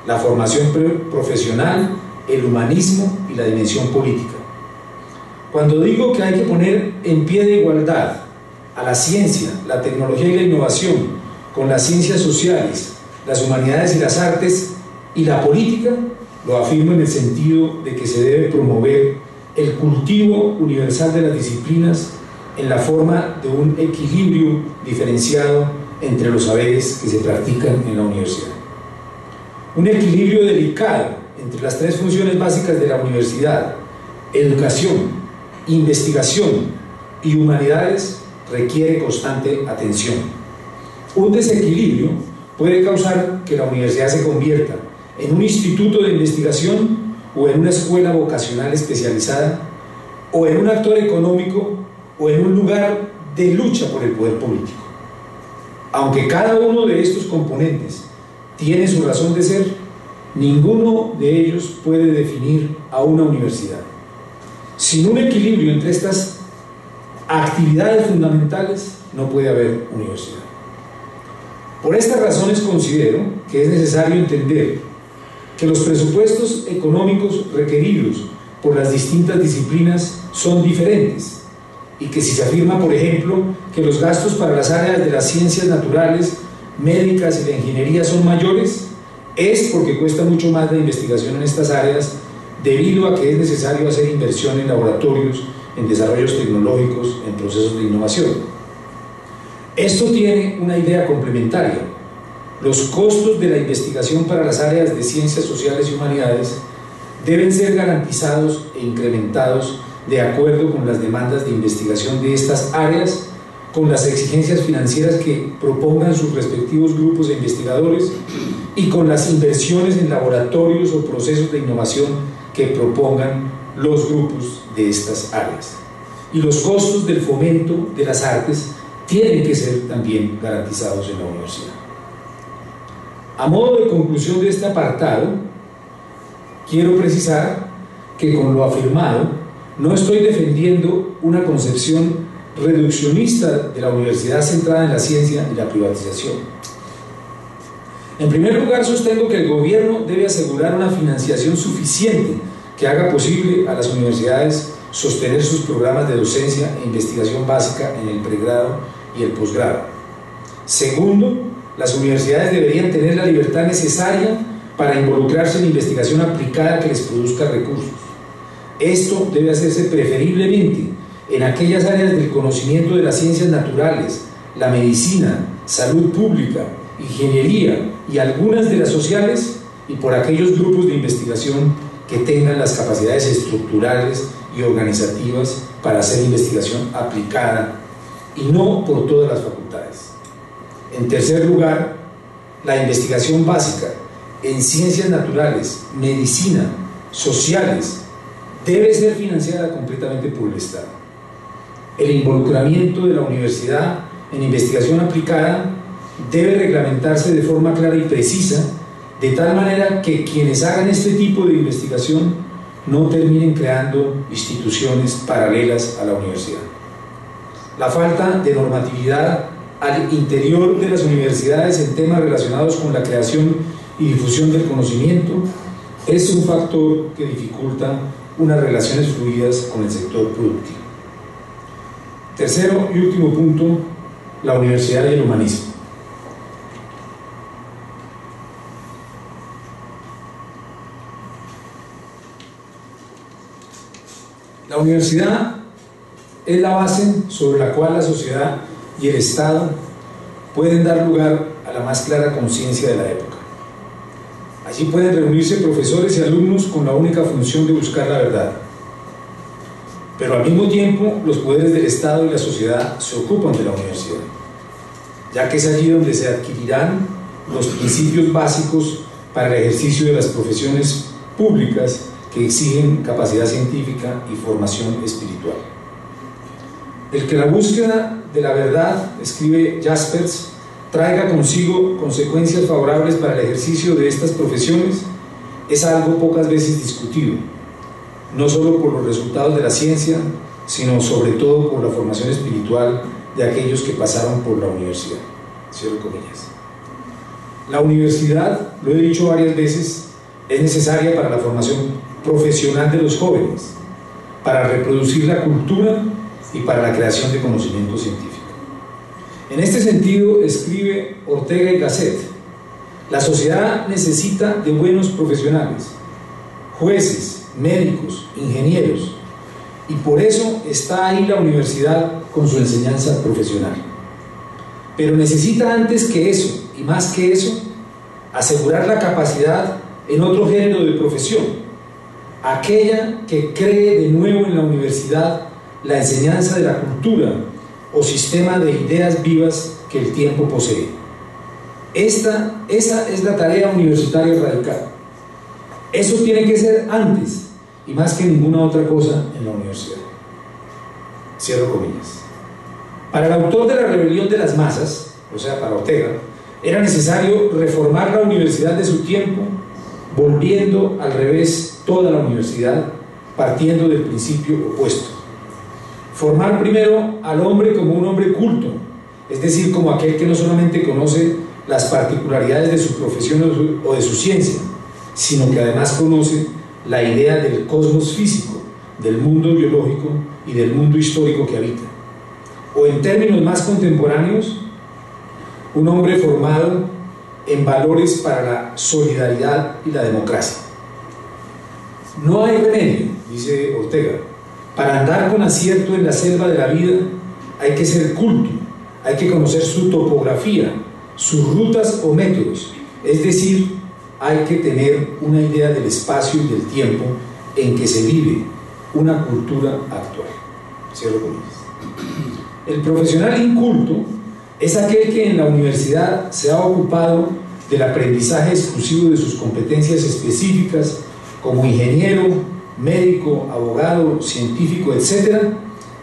la formación profesional, el humanismo y la dimensión política. Cuando digo que hay que poner en pie de igualdad a la ciencia, la tecnología y la innovación con las ciencias sociales, las humanidades y las artes y la política, lo afirmo en el sentido de que se debe promover el cultivo universal de las disciplinas en la forma de un equilibrio diferenciado entre los saberes que se practican en la universidad. Un equilibrio delicado entre las tres funciones básicas de la universidad: educación, investigación y humanidades, requiere constante atención. Un desequilibrio puede causar que la universidad se convierta en un instituto de investigación o en una escuela vocacional especializada, o en un actor económico o en un lugar de lucha por el poder político. Aunque cada uno de estos componentes tiene su razón de ser, ninguno de ellos puede definir a una universidad. Sin un equilibrio entre estas actividades fundamentales, no puede haber universidad. Por estas razones considero que es necesario entender que los presupuestos económicos requeridos por las distintas disciplinas son diferentes, y que si se afirma, por ejemplo, que los gastos para las áreas de las ciencias naturales, médicas y la ingeniería son mayores, es porque cuesta mucho más la investigación en estas áreas, debido a que es necesario hacer inversión en laboratorios, en desarrollos tecnológicos, en procesos de innovación. Esto tiene una idea complementaria. Los costos de la investigación para las áreas de ciencias sociales y humanidades deben ser garantizados e incrementados de acuerdo con las demandas de investigación de estas áreas, con las exigencias financieras que propongan sus respectivos grupos de investigadores y con las inversiones en laboratorios o procesos de innovación que propongan los grupos de estas áreas. Y los costos del fomento de las artes tienen que ser también garantizados en la universidad. A modo de conclusión de este apartado, quiero precisar que con lo afirmado no estoy defendiendo una concepción reduccionista de la universidad centrada en la ciencia y la privatización. En primer lugar, sostengo que el gobierno debe asegurar una financiación suficiente que haga posible a las universidades sostener sus programas de docencia e investigación básica en el pregrado y el posgrado. Segundo, las universidades deberían tener la libertad necesaria para involucrarse en investigación aplicada que les produzca recursos. Esto debe hacerse preferiblemente en aquellas áreas del conocimiento de las ciencias naturales, la medicina, salud pública, ingeniería y algunas de las sociales, y por aquellos grupos de investigación que tengan las capacidades estructurales y organizativas para hacer investigación aplicada, y no por todas las facultades. En tercer lugar, la investigación básica en ciencias naturales, medicina, sociales, debe ser financiada completamente por el Estado. El involucramiento de la universidad en investigación aplicada debe reglamentarse de forma clara y precisa, de tal manera que quienes hagan este tipo de investigación no terminen creando instituciones paralelas a la universidad. La falta de normatividad al interior de las universidades en temas relacionados con la creación y difusión del conocimiento es un factor que dificulta unas relaciones fluidas con el sector productivo. Tercero y último punto, la universidad y el humanismo. La universidad es la base sobre la cual la sociedad y el Estado pueden dar lugar a la más clara conciencia de la época. Allí pueden reunirse profesores y alumnos con la única función de buscar la verdad. Pero al mismo tiempo, los poderes del Estado y la sociedad se ocupan de la universidad, ya que es allí donde se adquirirán los principios básicos para el ejercicio de las profesiones públicas que exigen capacidad científica y formación espiritual. El que la búsqueda de la verdad, escribe Jaspers, traiga consigo consecuencias favorables para el ejercicio de estas profesiones es algo pocas veces discutido, no solo por los resultados de la ciencia, sino sobre todo por la formación espiritual de aquellos que pasaron por la universidad. Cierro comillas. La universidad, lo he dicho varias veces, es necesaria para la formación profesional de los jóvenes, para reproducir la cultura y para la creación de conocimiento científico. En este sentido, escribe Ortega y Gasset, la sociedad necesita de buenos profesionales, jueces, médicos, ingenieros, y por eso está ahí la universidad con su enseñanza profesional. Pero necesita antes que eso, y más que eso, asegurar la capacidad en otro género de profesión, aquella que cree de nuevo en la universidad la enseñanza de la cultura o sistema de ideas vivas que el tiempo posee. Esa es la tarea universitaria radical. Eso tiene que ser antes y más que ninguna otra cosa en la universidad. Cierro comillas. Para el autor de La rebelión de las masas, o sea, para Ortega, era necesario reformar la universidad de su tiempo, volviendo al revés toda la universidad, partiendo del principio opuesto. Formar primero al hombre como un hombre culto, es decir, como aquel que no solamente conoce las particularidades de su profesión o de su ciencia, sino que además conoce la idea del cosmos físico, del mundo biológico y del mundo histórico que habita. O en términos más contemporáneos, un hombre formado en valores para la solidaridad y la democracia. No hay remedio, dice Ortega, para andar con acierto en la selva de la vida hay que ser culto, hay que conocer su topografía, sus rutas o métodos, es decir, hay que tener una idea del espacio y del tiempo en que se vive una cultura actual. Cierro comillas. El profesional inculto es aquel que en la universidad se ha ocupado del aprendizaje exclusivo de sus competencias específicas como ingeniero, médico, abogado, científico, etc.,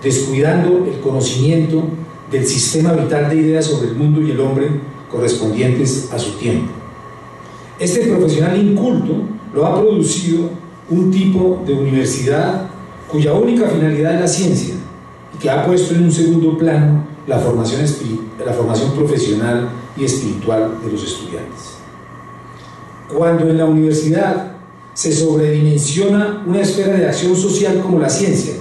descuidando el conocimiento del sistema vital de ideas sobre el mundo y el hombre correspondientes a su tiempo. Este profesional inculto lo ha producido un tipo de universidad cuya única finalidad es la ciencia y que ha puesto en un segundo plano la formación profesional y espiritual de los estudiantes. Cuando en la universidad se sobredimensiona una esfera de acción social como la ciencia,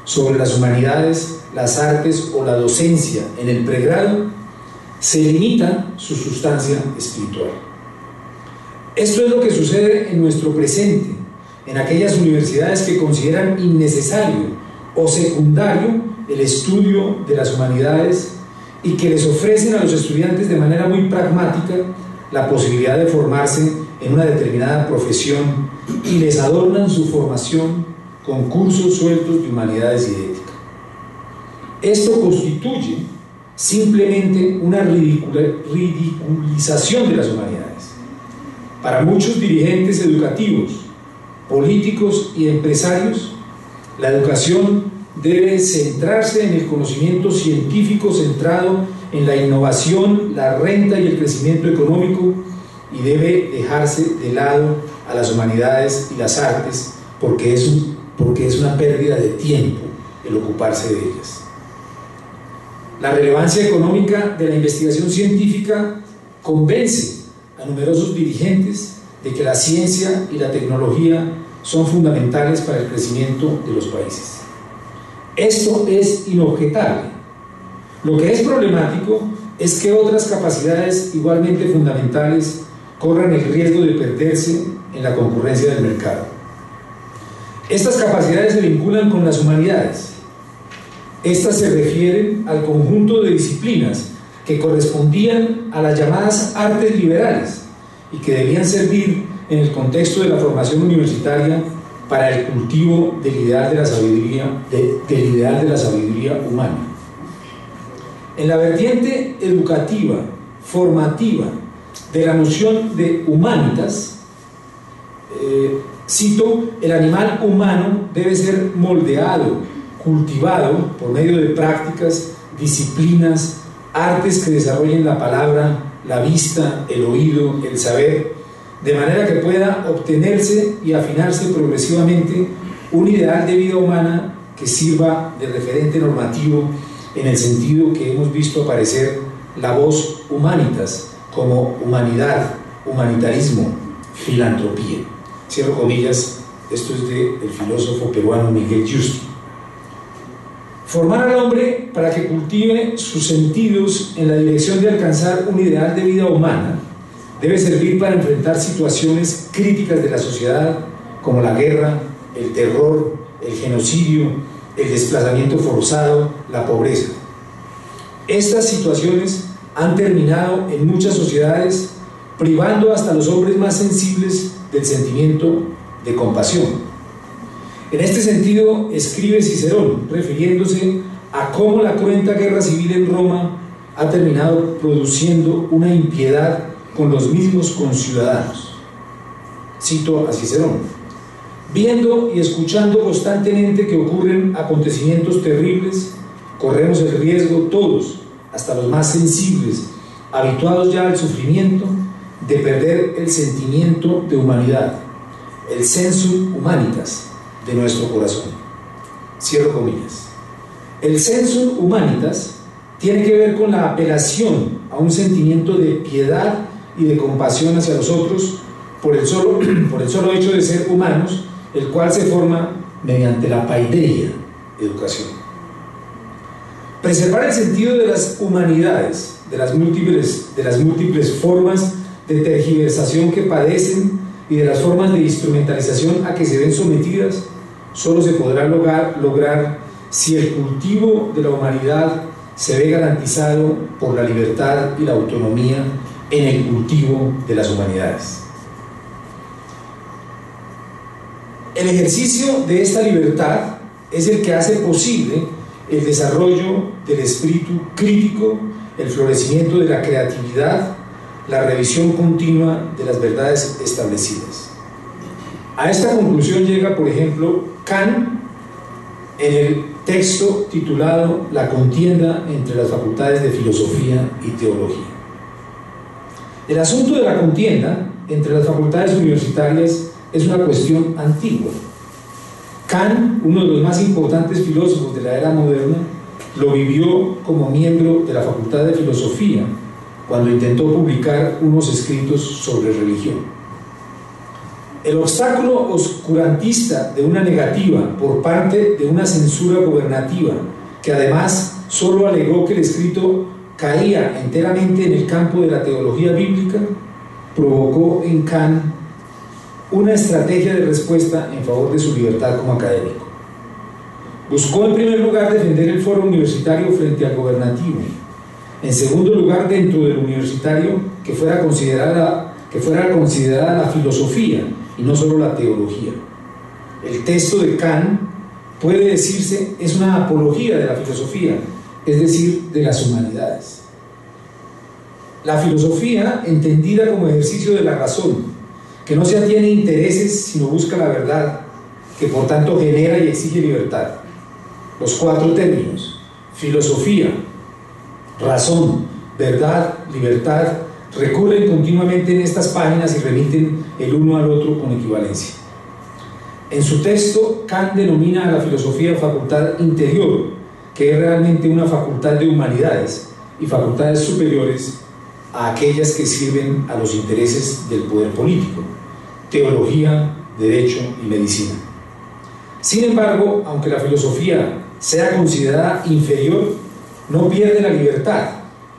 sobre las humanidades, las artes o la docencia en el pregrado, se limita su sustancia espiritual. Esto es lo que sucede en nuestro presente, en aquellas universidades que consideran innecesario o secundario el estudio de las humanidades y que les ofrecen a los estudiantes de manera muy pragmática la posibilidad de formarse en una determinada profesión y les adornan su formación con cursos sueltos de humanidades y de ética. Esto constituye simplemente una ridiculización de las humanidades. Para muchos dirigentes educativos, políticos y empresarios, la educación debe centrarse en el conocimiento científico centrado en la innovación, la renta y el crecimiento económico, y debe dejarse de lado a las humanidades y las artes porque es una pérdida de tiempo el ocuparse de ellas. La relevancia económica de la investigación científica convence a numerosos dirigentes de que la ciencia y la tecnología son fundamentales para el crecimiento de los países. Esto es inobjetable. Lo que es problemático es que otras capacidades igualmente fundamentales corran el riesgo de perderse en la concurrencia del mercado. Estas capacidades se vinculan con las humanidades. Estas se refieren al conjunto de disciplinas que correspondían a las llamadas artes liberales y que debían servir en el contexto de la formación universitaria para el cultivo del ideal de la sabiduría humana. En la vertiente educativa, formativa de la noción de humanitas, cito: el animal humano debe ser moldeado, cultivado por medio de prácticas, disciplinas, artes que desarrollen la palabra, la vista, el oído, el saber, de manera que pueda obtenerse y afinarse progresivamente un ideal de vida humana que sirva de referente normativo en el sentido que hemos visto aparecer la voz humanitas, como humanidad, humanitarismo, filantropía. Cierro comillas, esto es del filósofo peruano Miguel Yusti. Formar al hombre para que cultive sus sentidos en la dirección de alcanzar un ideal de vida humana debe servir para enfrentar situaciones críticas de la sociedad como la guerra, el terror, el genocidio, el desplazamiento forzado, la pobreza. Estas situaciones han terminado en muchas sociedades privando hasta los hombres más sensibles del sentimiento de compasión. En este sentido, escribe Cicerón, refiriéndose a cómo la cruenta guerra civil en Roma ha terminado produciendo una impiedad con los mismos conciudadanos. Cito a Cicerón: viendo y escuchando constantemente que ocurren acontecimientos terribles, corremos el riesgo todos, hasta los más sensibles, habituados ya al sufrimiento, de perder el sentimiento de humanidad, el sensum humanitas de nuestro corazón. Cierro comillas. El sensum humanitas tiene que ver con la apelación a un sentimiento de piedad y de compasión hacia los otros por el solo hecho de ser humanos, el cual se forma mediante la paideia, educación. Preservar el sentido de las humanidades, de las múltiples formas de tergiversación que padecen y de las formas de instrumentalización a que se ven sometidas, solo se podrá lograr si el cultivo de la humanidad se ve garantizado por la libertad y la autonomía en el cultivo de las humanidades. El ejercicio de esta libertad es el que hace posible el desarrollo del espíritu crítico, el florecimiento de la creatividad, la revisión continua de las verdades establecidas. A esta conclusión llega, por ejemplo, Kant en el texto titulado La contienda entre las facultades de filosofía y teología. El asunto de la contienda entre las facultades universitarias es una cuestión antigua. Kant, uno de los más importantes filósofos de la era moderna, lo vivió como miembro de la Facultad de Filosofía cuando intentó publicar unos escritos sobre religión. El obstáculo oscurantista de una negativa por parte de una censura gobernativa, que además solo alegó que el escrito caía enteramente en el campo de la teología bíblica, provocó en Kant una estrategia de respuesta en favor de su libertad como académico. Buscó en primer lugar defender el foro universitario frente al gobernativo. En segundo lugar, dentro del universitario, que fuera considerada la filosofía y no solo la teología. El texto de Kant, puede decirse, es una apología de la filosofía, es decir, de las humanidades. La filosofía, entendida como ejercicio de la razón, que no se atiene a intereses, sino busca la verdad, que por tanto genera y exige libertad. Los cuatro términos: filosofía, razón, verdad, libertad, recurren continuamente en estas páginas y remiten el uno al otro con equivalencia. En su texto, Kant denomina a la filosofía facultad interior, que es realmente una facultad de humanidades y facultades superiores a aquellas que sirven a los intereses del poder político: teología, derecho y medicina. Sin embargo, aunque la filosofía sea considerada inferior, no pierde la libertad,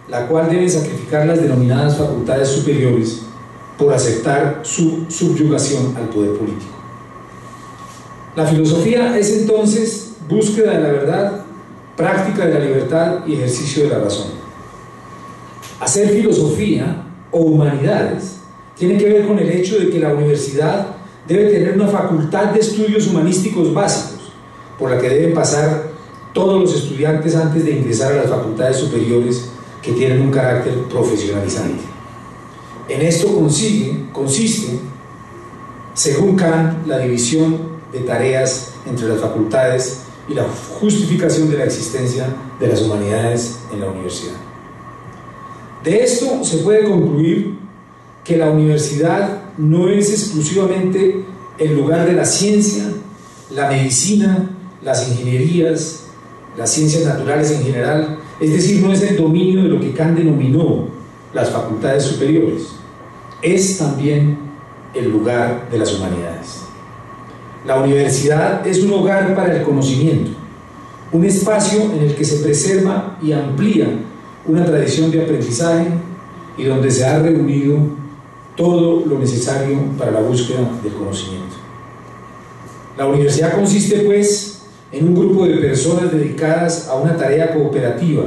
la cual debe sacrificar las denominadas facultades superiores por aceptar su subyugación al poder político. La filosofía es entonces búsqueda de la verdad, práctica de la libertad y ejercicio de la razón. Hacer filosofía o humanidades tiene que ver con el hecho de que la universidad debe tener una facultad de estudios humanísticos básicos, por la que deben pasar todos los estudiantes antes de ingresar a las facultades superiores, que tienen un carácter profesionalizante. En esto consiste, según Kant, la división de tareas entre las facultades y la justificación de la existencia de las humanidades en la universidad. De esto se puede concluir que la universidad no es exclusivamente el lugar de la ciencia, la medicina, las ingenierías, las ciencias naturales en general, es decir, no es el dominio de lo que Kant denominó las facultades superiores, es también el lugar de las humanidades. La universidad es un hogar para el conocimiento, un espacio en el que se preserva y amplía una tradición de aprendizaje y donde se ha reunido todo lo necesario para la búsqueda del conocimiento. La universidad consiste, pues, en un grupo de personas dedicadas a una tarea cooperativa,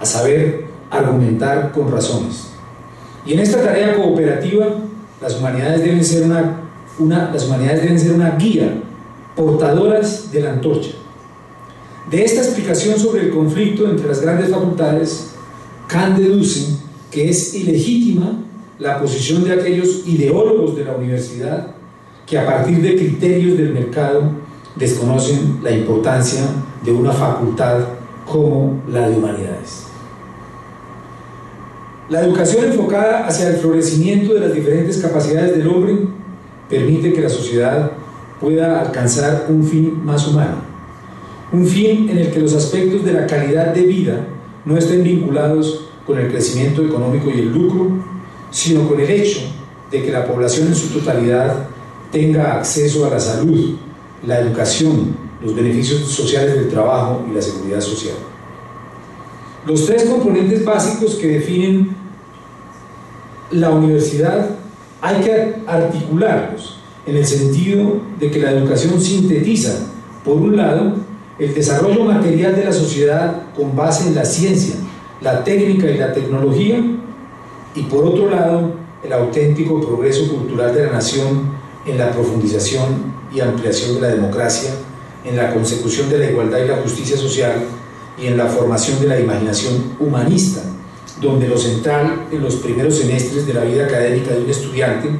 a saber argumentar con razones. Y en esta tarea cooperativa, las humanidades deben ser una guía, portadoras de la antorcha. De esta explicación sobre el conflicto entre las grandes facultades, Kant deduce que es ilegítima la posición de aquellos ideólogos de la universidad que a partir de criterios del mercado desconocen la importancia de una facultad como la de humanidades. La educación enfocada hacia el florecimiento de las diferentes capacidades del hombre permite que la sociedad pueda alcanzar un fin más humano, un fin en el que los aspectos de la calidad de vida no estén vinculados con el crecimiento económico y el lucro, sino con el hecho de que la población en su totalidad tenga acceso a la salud, la educación, los beneficios sociales del trabajo y la seguridad social. Los tres componentes básicos que definen la universidad hay que articularlos en el sentido de que la educación sintetiza, por un lado, el desarrollo material de la sociedad con base en la ciencia, la técnica y la tecnología, y por otro lado, el auténtico progreso cultural de la nación en la profundización y ampliación de la democracia, en la consecución de la igualdad y la justicia social y en la formación de la imaginación humanista, donde lo central en los primeros semestres de la vida académica de un estudiante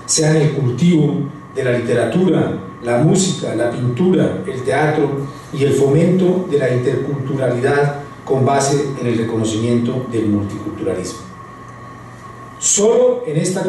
sean el cultivo de la literatura, la música, la pintura, el teatro y el fomento de la interculturalidad con base en el reconocimiento del multiculturalismo. Solo en esta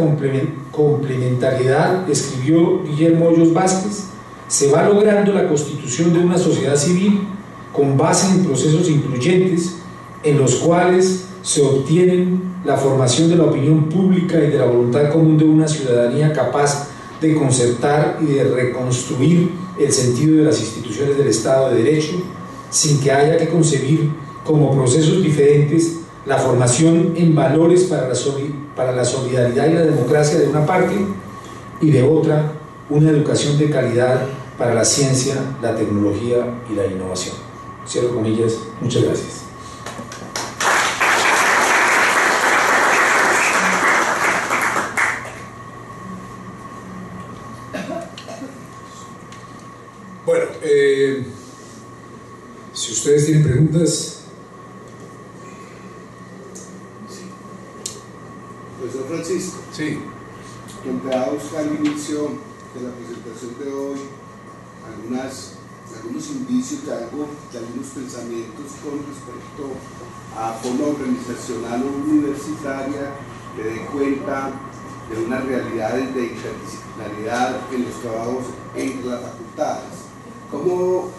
complementariedad, escribió Guillermo Hoyos Vázquez, se va logrando la constitución de una sociedad civil con base en procesos incluyentes en los cuales se obtienen la formación de la opinión pública y de la voluntad común de una ciudadanía capaz de concertar y de reconstruir el sentido de las instituciones del Estado de Derecho, sin que haya que concebir como procesos diferentes la formación en valores para la solidaridad y la democracia de una parte y de otra una educación de calidad para la ciencia, la tecnología y la innovación. Cierro comillas. Muchas gracias. Bueno, si ustedes tienen preguntas. Profesor Francisco, Sí. planteaba usted al inicio de la presentación de hoy algunos indicios de algunos pensamientos con respecto a forma organizacional o universitaria que dé cuenta de unas realidades de interdisciplinaridad en los trabajos entre las facultades. ¿Cómo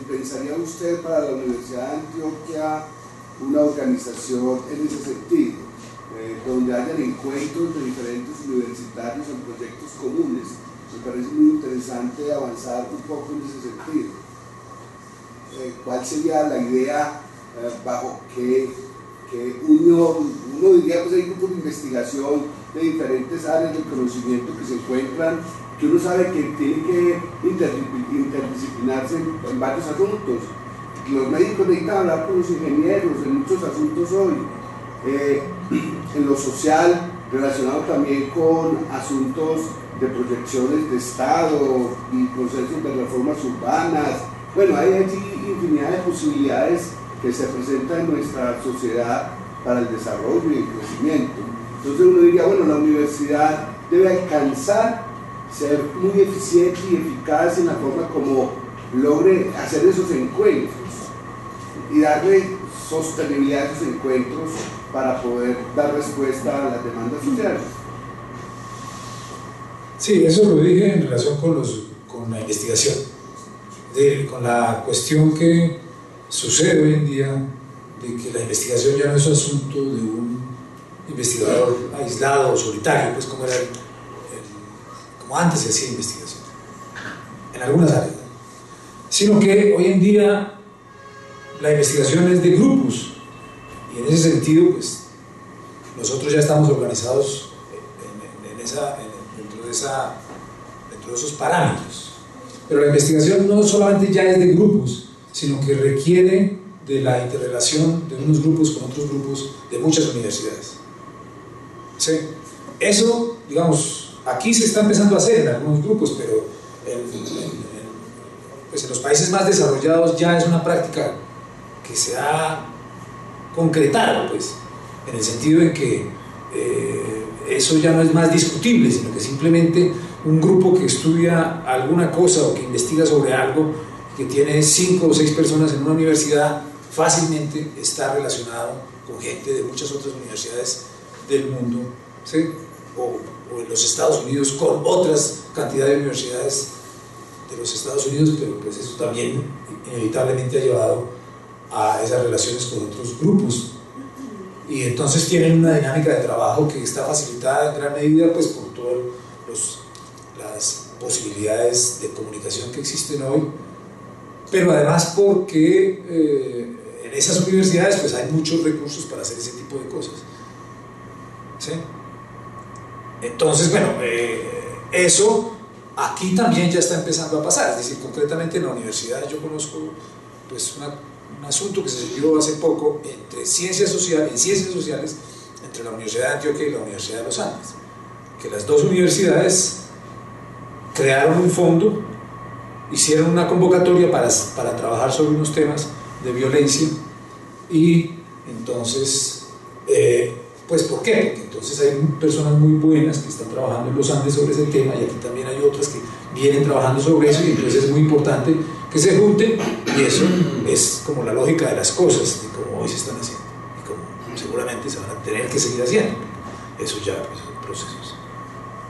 pensaría usted para la Universidad de Antioquia una organización en ese sentido? Donde hayan encuentros de diferentes universitarios en proyectos comunes. Me parece muy interesante avanzar un poco en ese sentido. ¿Cuál sería la idea bajo que uno diría, pues hay grupos de investigación de diferentes áreas del conocimiento que se encuentran, que uno sabe que tiene que interdisciplinarse en varios asuntos? Los médicos necesitan hablar con los ingenieros en muchos asuntos hoy. En lo social, relacionado también con asuntos de proyecciones de Estado y procesos de reformas urbanas. Bueno, hay infinidad de posibilidades que se presentan en nuestra sociedad para el desarrollo y el crecimiento. Entonces uno diría, bueno, la universidad debe alcanzar ser muy eficiente y eficaz en la forma como logre hacer esos encuentros y darle sostenibilidad a esos encuentros para poder dar respuesta a las demandas sociales. Sí, eso lo dije en relación con la investigación, con la cuestión que sucede hoy en día de que la investigación ya no es asunto de un investigador aislado o solitario, pues como como antes se hacía investigación, en algunas áreas, ¿no? Sino que hoy en día la investigación es de grupos, y en ese sentido, pues nosotros ya estamos organizados dentro de esos parámetros. Pero la investigación no solamente ya es de grupos, sino que requiere de la interrelación de unos grupos con otros grupos de muchas universidades. ¿Sí? Eso, digamos, aquí se está empezando a hacer en algunos grupos, pero pues en los países más desarrollados ya es una práctica que se ha concretado, pues, en el sentido en que eso ya no es más discutible, sino que simplemente un grupo que estudia alguna cosa o que investiga sobre algo, que tiene 5 o 6 personas en una universidad, fácilmente está relacionado con gente de muchas otras universidades del mundo, ¿sí? o en los Estados Unidos con otras cantidades de universidades de los Estados Unidos, pero pues eso también inevitablemente ha llevado a esas relaciones con otros grupos, y entonces tienen una dinámica de trabajo que está facilitada en gran medida pues por todas las posibilidades de comunicación que existen hoy, pero además porque en esas universidades pues hay muchos recursos para hacer ese tipo de cosas, ¿sí? Entonces, bueno, eso aquí también ya está empezando a pasar, es decir, concretamente en la universidad yo conozco pues un asunto que se dio hace poco en ciencias sociales entre la Universidad de Antioquia y la Universidad de los Andes, que las dos universidades crearon un fondo, hicieron una convocatoria para trabajar sobre unos temas de violencia, y entonces pues ¿por qué? Porque entonces hay personas muy buenas que están trabajando en los Andes sobre ese tema, y aquí también hay otras que vienen trabajando sobre eso, y entonces es muy importante que se junten, y eso es como la lógica de las cosas, de cómo hoy se están haciendo, y como seguramente se van a tener que seguir haciendo. Eso ya pues, son procesos,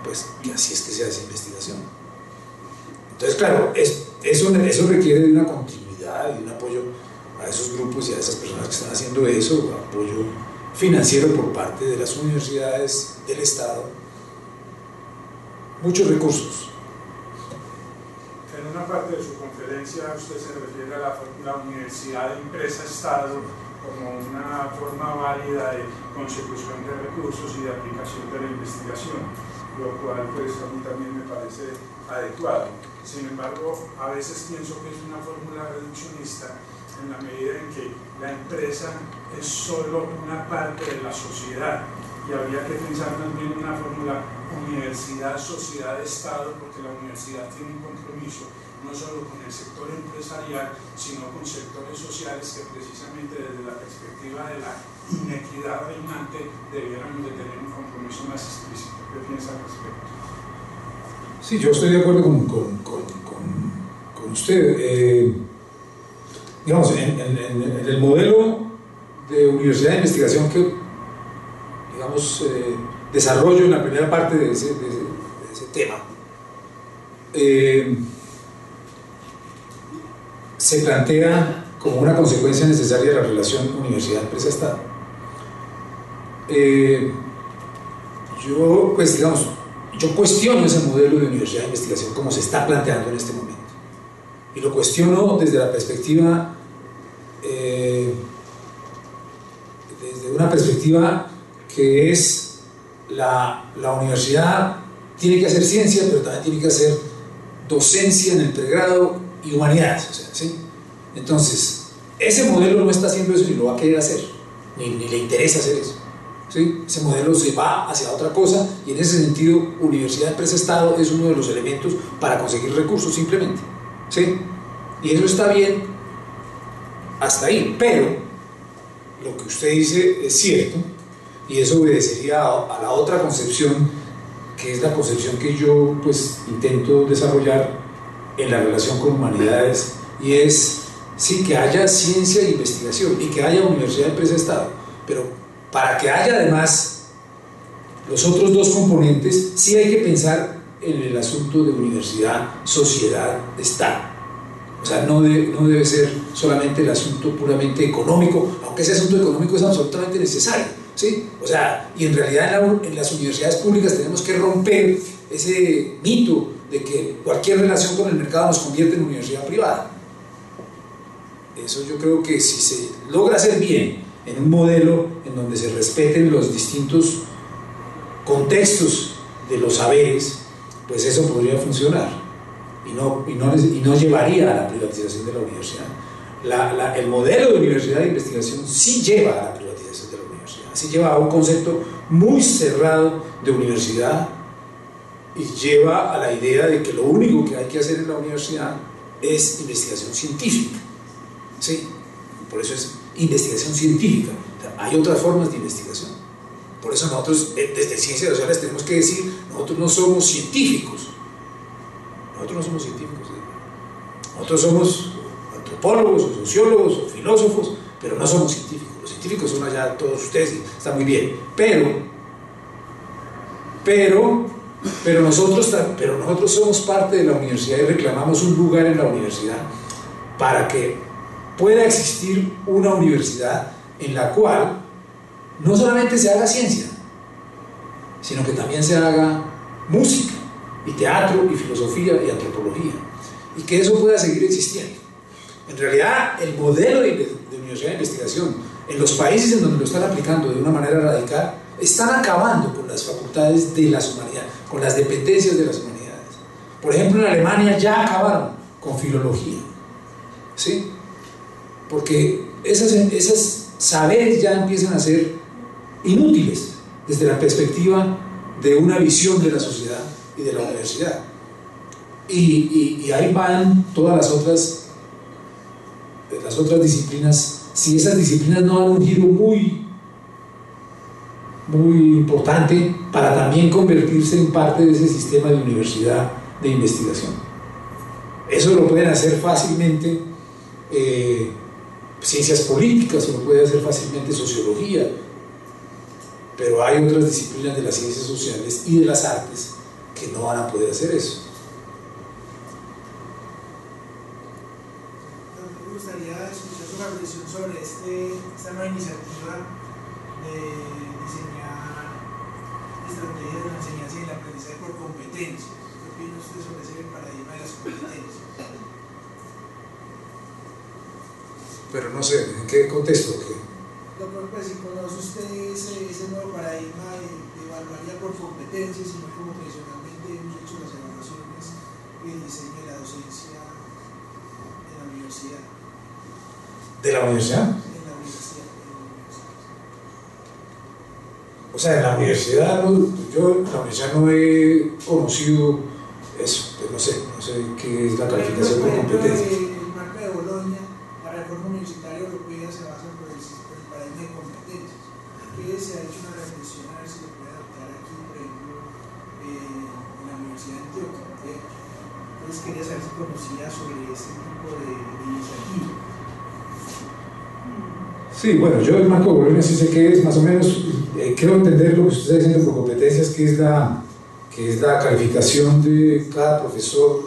pues, y así es que se hace investigación. Entonces, claro, eso requiere de una continuidad y de un apoyo a esos grupos y a esas personas que están haciendo eso, apoyo financiero por parte de las universidades, del Estado, muchos recursos. En una parte de su conferencia usted se refiere a la universidad de empresa-estado como una forma válida de consecución de recursos y de aplicación de la investigación, lo cual pues a mí también me parece adecuado. Sin embargo, a veces pienso que es una fórmula reduccionista en la medida en que la empresa es solo una parte de la sociedad, y habría que pensar también en una fórmula universidad, sociedad, Estado, porque la universidad tiene un compromiso no solo con el sector empresarial, sino con sectores sociales que precisamente desde la perspectiva de la inequidad reinante debiéramos de tener un compromiso más explícito. ¿Qué piensa al respecto? Sí, yo estoy de acuerdo con usted. Digamos, en el modelo de universidad de investigación que, digamos, desarrollo en la primera parte de ese tema, se plantea como una consecuencia necesaria de la relación universidad-empresa-estado. Yo, pues, digamos, yo cuestiono ese modelo de universidad de investigación como se está planteando en este momento, y lo cuestiono desde la perspectiva desde una perspectiva que es la universidad tiene que hacer ciencia, pero también tiene que hacer docencia en el pregrado y humanidades, o sea, ¿sí? Entonces, ese modelo no está haciendo eso ni lo va a querer hacer, ni le interesa hacer eso, ¿sí? Ese modelo se va hacia otra cosa, y en ese sentido, universidad, empresa, Estado es uno de los elementos para conseguir recursos simplemente, ¿sí? Y eso está bien hasta ahí, pero lo que usted dice es cierto, y eso obedecería a la otra concepción, que es la concepción que yo pues intento desarrollar en la relación con humanidades, y es sí que haya ciencia e investigación y que haya universidad, empresa, Estado, pero para que haya además los otros dos componentes sí hay que pensar en el asunto de universidad, sociedad, Estado. O sea, no debe ser solamente el asunto puramente económico, aunque ese asunto económico es absolutamente necesario, ¿sí? O sea, y en realidad en las universidades públicas tenemos que romper ese mito de que cualquier relación con el mercado nos convierte en universidad privada. Eso yo creo que si se logra hacer bien en un modelo en donde se respeten los distintos contextos de los saberes, pues eso podría funcionar. Y no llevaría a la privatización de la universidad. El modelo de universidad de investigación sí lleva a la privatización de la universidad, sí lleva a un concepto muy cerrado de universidad, y lleva a la idea de que lo único que hay que hacer en la universidad es investigación científica, ¿sí? Por eso es investigación científica. O sea, hay otras formas de investigación. Por eso nosotros desde Ciencias Sociales tenemos que decir, nosotros no somos científicos. Nosotros no somos científicos, nosotros somos antropólogos o sociólogos o filósofos, pero no somos científicos. Los científicos son allá todos ustedes y está muy bien, pero nosotros somos parte de la universidad y reclamamos un lugar en la universidad para que pueda existir una universidad en la cual no solamente se haga ciencia, sino que también se haga música y teatro y filosofía y antropología, y que eso pueda seguir existiendo. En realidad el modelo de universidad de investigación en los países en donde lo están aplicando de una manera radical están acabando con las facultades de las humanidades, con las dependencias de las humanidades. Por ejemplo, en Alemania ya acabaron con filología, ¿sí? Porque esos saberes ya empiezan a ser inútiles desde la perspectiva de una visión de la sociedad y de la universidad, y ahí van todas las otras disciplinas. Si esas disciplinas no dan un giro muy importante para también convertirse en parte de ese sistema de universidad de investigación. Eso lo pueden hacer fácilmente ciencias políticas, o lo puede hacer fácilmente sociología, pero hay otras disciplinas de las ciencias sociales y de las artes que no van a poder hacer eso. Me gustaría escuchar su reflexión sobre esta nueva iniciativa de diseñar estrategias de la enseñanza y el aprendizaje por competencias. ¿Qué opina usted sobre ese paradigma de las competencias? Pero no sé, ¿en qué contexto? Pues si conoce usted ese nuevo paradigma de evaluaría por competencias, sino como tradicionalmente hemos hecho las evaluaciones y el diseño de la docencia en la universidad. ¿De la universidad? En la universidad. O sea, en la universidad, yo en la universidad no he conocido eso, pues no sé qué es la calificación por competencias. El marco de Bolonia, la reforma universitaria europea se basa por el paradigma de competencias. Que se ha hecho una reflexión a ver si lo puede adaptar aquí, por ejemplo, en la Universidad de Antioquia. Entonces quería saber si conocía sobre ese tipo de iniciativa. Sí, bueno, yo el marco de Bolonia sí sé qué es, más o menos, quiero entender lo que usted está diciendo por competencias, que es la calificación de cada profesor,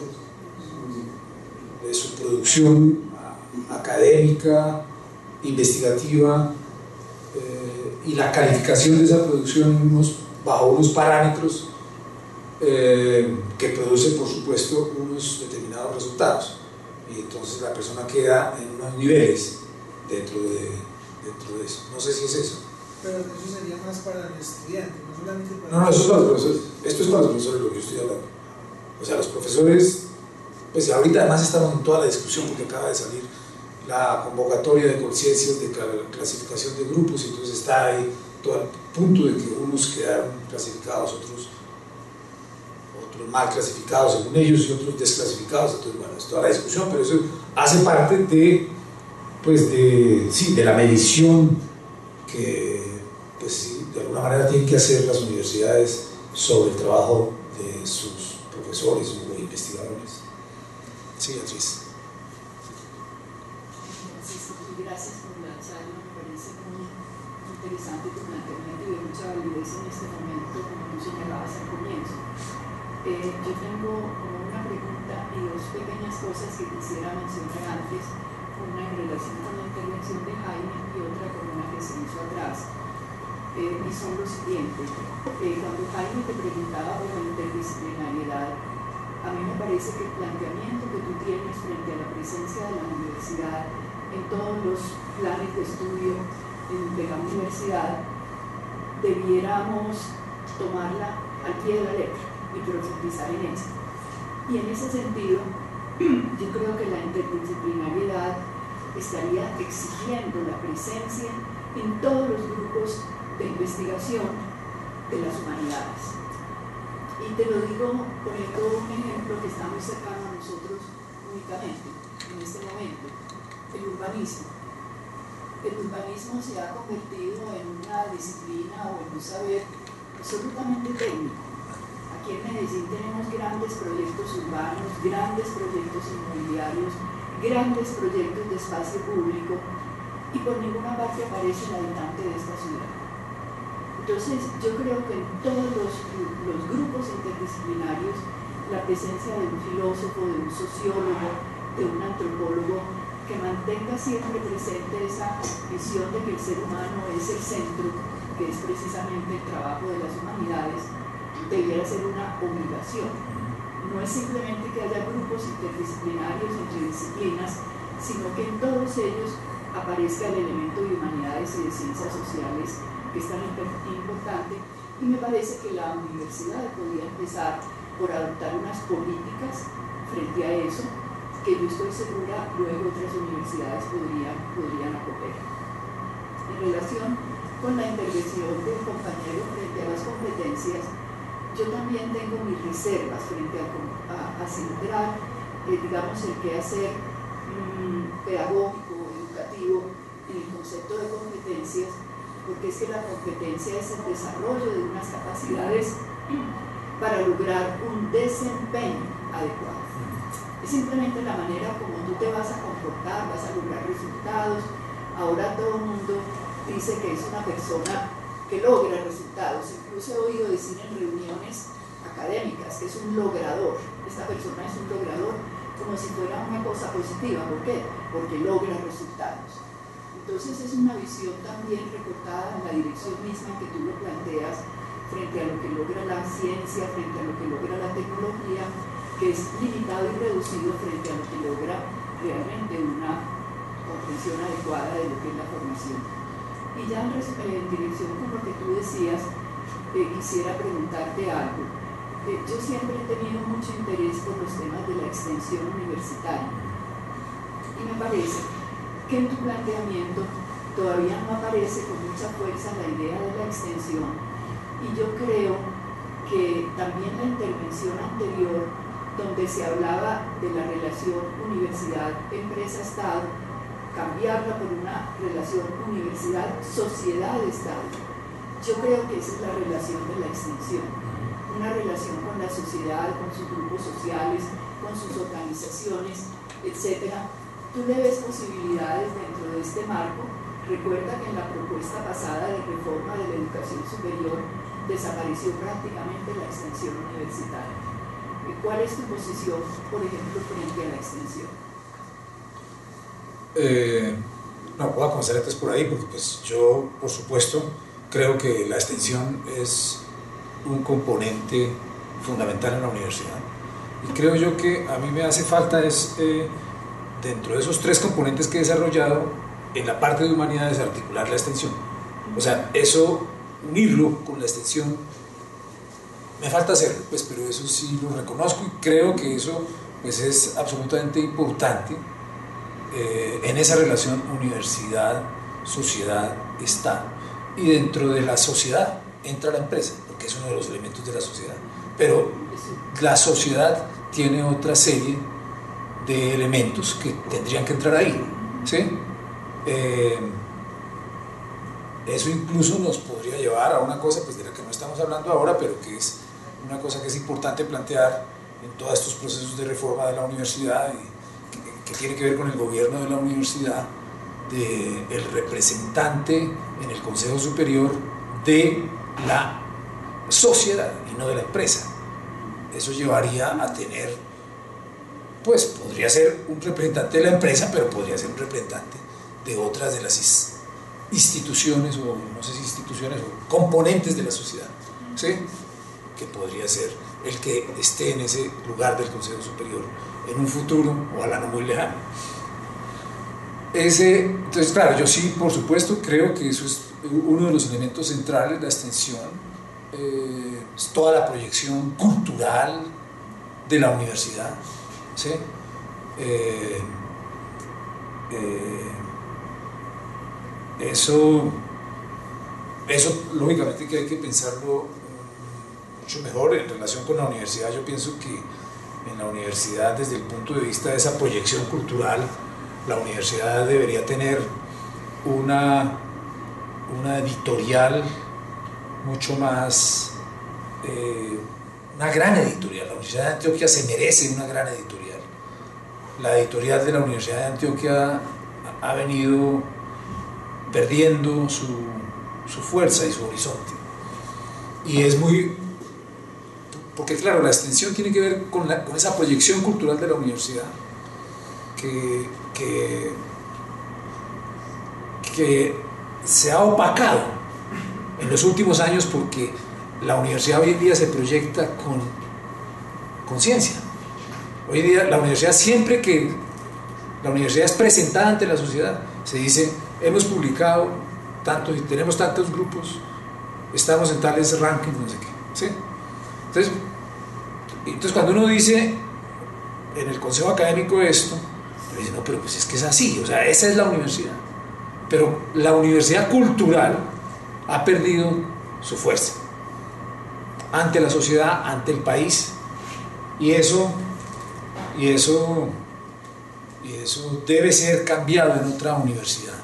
de su producción académica, investigativa, y la calificación de esa producción bajo unos parámetros que produce, por supuesto, unos determinados resultados, y entonces la persona queda en unos niveles dentro de eso. No sé si es eso. Pero eso sería más para el estudiante, no solamente para... No, eso es para los profesores. Esto es para los profesores lo que yo estoy hablando. O sea, los profesores, pues ahorita además estamos en toda la discusión porque acaba de salir la convocatoria de conciencias de clasificación de grupos, y entonces está ahí todo el punto de que unos quedaron clasificados, otros mal clasificados según ellos y otros desclasificados. Entonces, bueno, es toda la discusión, pero eso hace parte de la medición que, pues sí, de alguna manera tienen que hacer las universidades sobre el trabajo de sus profesores o investigadores. Sí, Beatriz. Gracias por la charla, me parece muy interesante tu planteamiento y de mucha validez en este momento, como tú señalabas al comienzo. Yo tengo como una pregunta y dos pequeñas cosas que quisiera mencionar antes, una en relación con la intervención de Jaime y otra con una que se hizo atrás. Y son lo siguiente: cuando Jaime te preguntaba por la interdisciplinariedad, a mí me parece que el planteamiento que tú tienes frente a la presencia de la universidad en todos los planes de estudio de la universidad, debiéramos tomarla al pie de la letra y profundizar en ella. Y en ese sentido, yo creo que la interdisciplinariedad estaría exigiendo la presencia en todos los grupos de investigación de las humanidades. Y te lo digo poniendo un ejemplo que está muy cercano a nosotros únicamente en este momento: el urbanismo. El urbanismo se ha convertido en una disciplina o en un saber absolutamente técnico. Aquí en Medellín tenemos grandes proyectos urbanos, grandes proyectos inmobiliarios, grandes proyectos de espacio público, y por ninguna parte aparece el habitante de esta ciudad. Entonces, yo creo que en todos los grupos interdisciplinarios, la presencia de un filósofo, de un sociólogo, de un antropólogo, que mantenga siempre presente esa visión de que el ser humano es el centro, que es precisamente el trabajo de las humanidades, debiera ser una obligación. No es simplemente que haya grupos interdisciplinarios entre disciplinas, sino que en todos ellos aparezca el elemento de humanidades y de ciencias sociales, que es tan importante. Y me parece que la universidad podría empezar por adoptar unas políticas frente a eso, que yo estoy segura luego otras universidades podrían acoger. En relación con la intervención del compañero frente a las competencias, yo también tengo mis reservas frente a centrar, digamos, el quehacer pedagógico, educativo, en el concepto de competencias, porque es que la competencia es el desarrollo de unas capacidades para lograr un desempeño adecuado. Es simplemente la manera como tú te vas a comportar, vas a lograr resultados. Ahora todo el mundo dice que es una persona que logra resultados. Incluso he oído decir en reuniones académicas que es un logrador. Esta persona es un logrador, como si fuera una cosa positiva. ¿Por qué? Porque logra resultados. Entonces es una visión también recortada en la dirección misma en que tú lo planteas, frente a lo que logra la ciencia, frente a lo que logra la tecnología, que es limitado y reducido frente a lo que logra realmente una comprensión adecuada de lo que es la formación. Y ya en dirección con lo que tú decías, quisiera preguntarte algo. Yo siempre he tenido mucho interés por los temas de la extensión universitaria, y me parece que en tu planteamiento todavía no aparece con mucha fuerza la idea de la extensión, y yo creo que también la intervención anterior, donde se hablaba de la relación universidad-empresa-estado, cambiarla por una relación universidad-sociedad-estado. Yo creo que esa es la relación de la extensión, una relación con la sociedad, con sus grupos sociales, con sus organizaciones, etc. ¿Tú le ves posibilidades dentro de este marco? Recuerda que en la propuesta pasada de reforma de la educación superior desapareció prácticamente la extensión universitaria. ¿Cuál es tu posición, por ejemplo, frente a la extensión? No, puedo comenzar antes por ahí, porque pues, yo, por supuesto, creo que la extensión es un componente fundamental en la universidad. Y creo yo que a mí me hace falta es, dentro de esos tres componentes que he desarrollado, en la parte de humanidades, articular la extensión. O sea, eso, unirlo con la extensión, me falta hacerlo, pues, pero eso sí lo reconozco y creo que eso pues, es absolutamente importante en esa relación universidad, sociedad, Estado. Y dentro de la sociedad entra la empresa, porque es uno de los elementos de la sociedad. Pero la sociedad tiene otra serie de elementos que tendrían que entrar ahí, ¿sí? eso incluso nos podría llevar a una cosa pues, de la que no estamos hablando ahora, pero que es una cosa que es importante plantear en todos estos procesos de reforma de la universidad, y que tiene que ver con el gobierno de la universidad, del representante en el Consejo Superior de la sociedad y no de la empresa. Eso llevaría a tener, pues podría ser un representante de la empresa, pero podría ser un representante de otras de las instituciones, o no sé si instituciones, o componentes de la sociedad, ¿sí? Que podría ser el que esté en ese lugar del Consejo Superior en un futuro, ojalá no muy lejano. Entonces, claro, yo sí, por supuesto, creo que eso es uno de los elementos centrales, la extensión, es toda la proyección cultural de la universidad, ¿sí? Eso lógicamente que hay que pensarlo mucho mejor en relación con la universidad. Yo pienso que en la universidad, desde el punto de vista de esa proyección cultural, la universidad debería tener una editorial mucho más, una gran editorial. La Universidad de Antioquia se merece una gran editorial. La editorial de la Universidad de Antioquia ha venido perdiendo su fuerza y su horizonte. Y es muy... porque claro, la extensión tiene que ver con esa proyección cultural de la universidad que se ha opacado en los últimos años, porque la universidad hoy en día se proyecta con ciencia. Hoy en día la universidad, siempre que la universidad es presentada ante la sociedad, se dice: hemos publicado tantos y tenemos tantos grupos, estamos en tales rankings, no sé qué, ¿sí? Entonces cuando uno dice en el consejo académico esto, dice: no, pero pues es que es así, o sea, esa es la universidad. Pero la universidad cultural ha perdido su fuerza ante la sociedad, ante el país, y eso debe ser cambiado en otra universidad.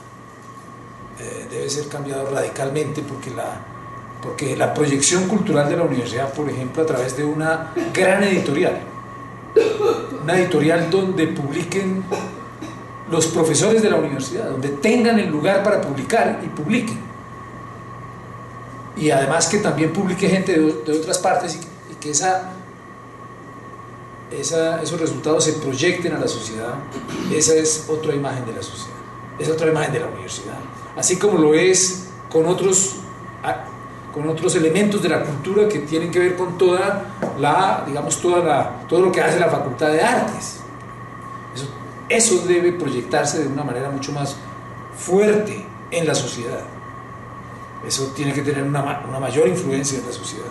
Debe ser cambiado radicalmente, porque la proyección cultural de la universidad, por ejemplo, a través de una gran editorial, una editorial donde publiquen los profesores de la universidad, donde tengan el lugar para publicar y publiquen, y además que también publique gente de otras partes, y que esos resultados se proyecten a la sociedad. Esa es otra imagen de la sociedad, es otra imagen de la universidad, así como lo es con otros elementos de la cultura que tienen que ver con todo lo que hace la Facultad de Artes. Eso debe proyectarse de una manera mucho más fuerte en la sociedad. Eso tiene que tener una mayor influencia en la sociedad.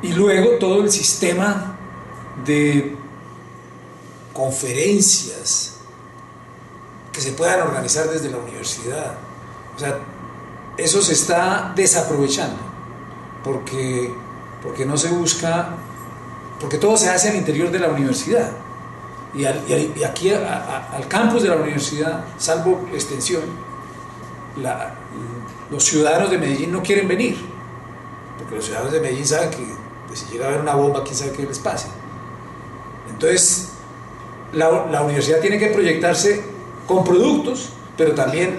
Y luego todo el sistema de conferencias que se puedan organizar desde la universidad. O sea, eso se está desaprovechando, porque no se busca, porque todo se hace al interior de la universidad, y aquí al campus de la universidad, salvo extensión, los ciudadanos de Medellín no quieren venir, porque los ciudadanos de Medellín saben que si llega a haber una bomba, quién sabe qué les pase. Entonces la universidad tiene que proyectarse con productos, pero también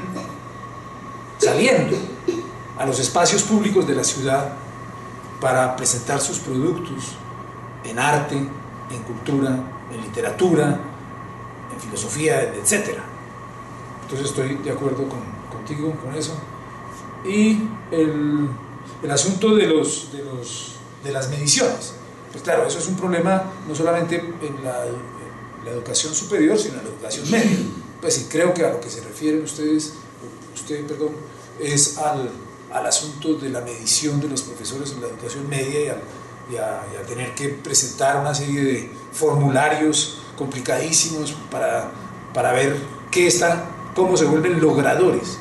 saliendo a los espacios públicos de la ciudad para presentar sus productos en arte, en cultura, en literatura, en filosofía, etc. Entonces estoy de acuerdo contigo con eso. Y el asunto de las mediciones, pues claro, eso es un problema no solamente en la educación superior, sino en la educación media. Pues sí, creo que a lo que se refieren usted, es al asunto de la medición de los profesores en la educación media, y a tener que presentar una serie de formularios complicadísimos para ver cómo se vuelven logradores.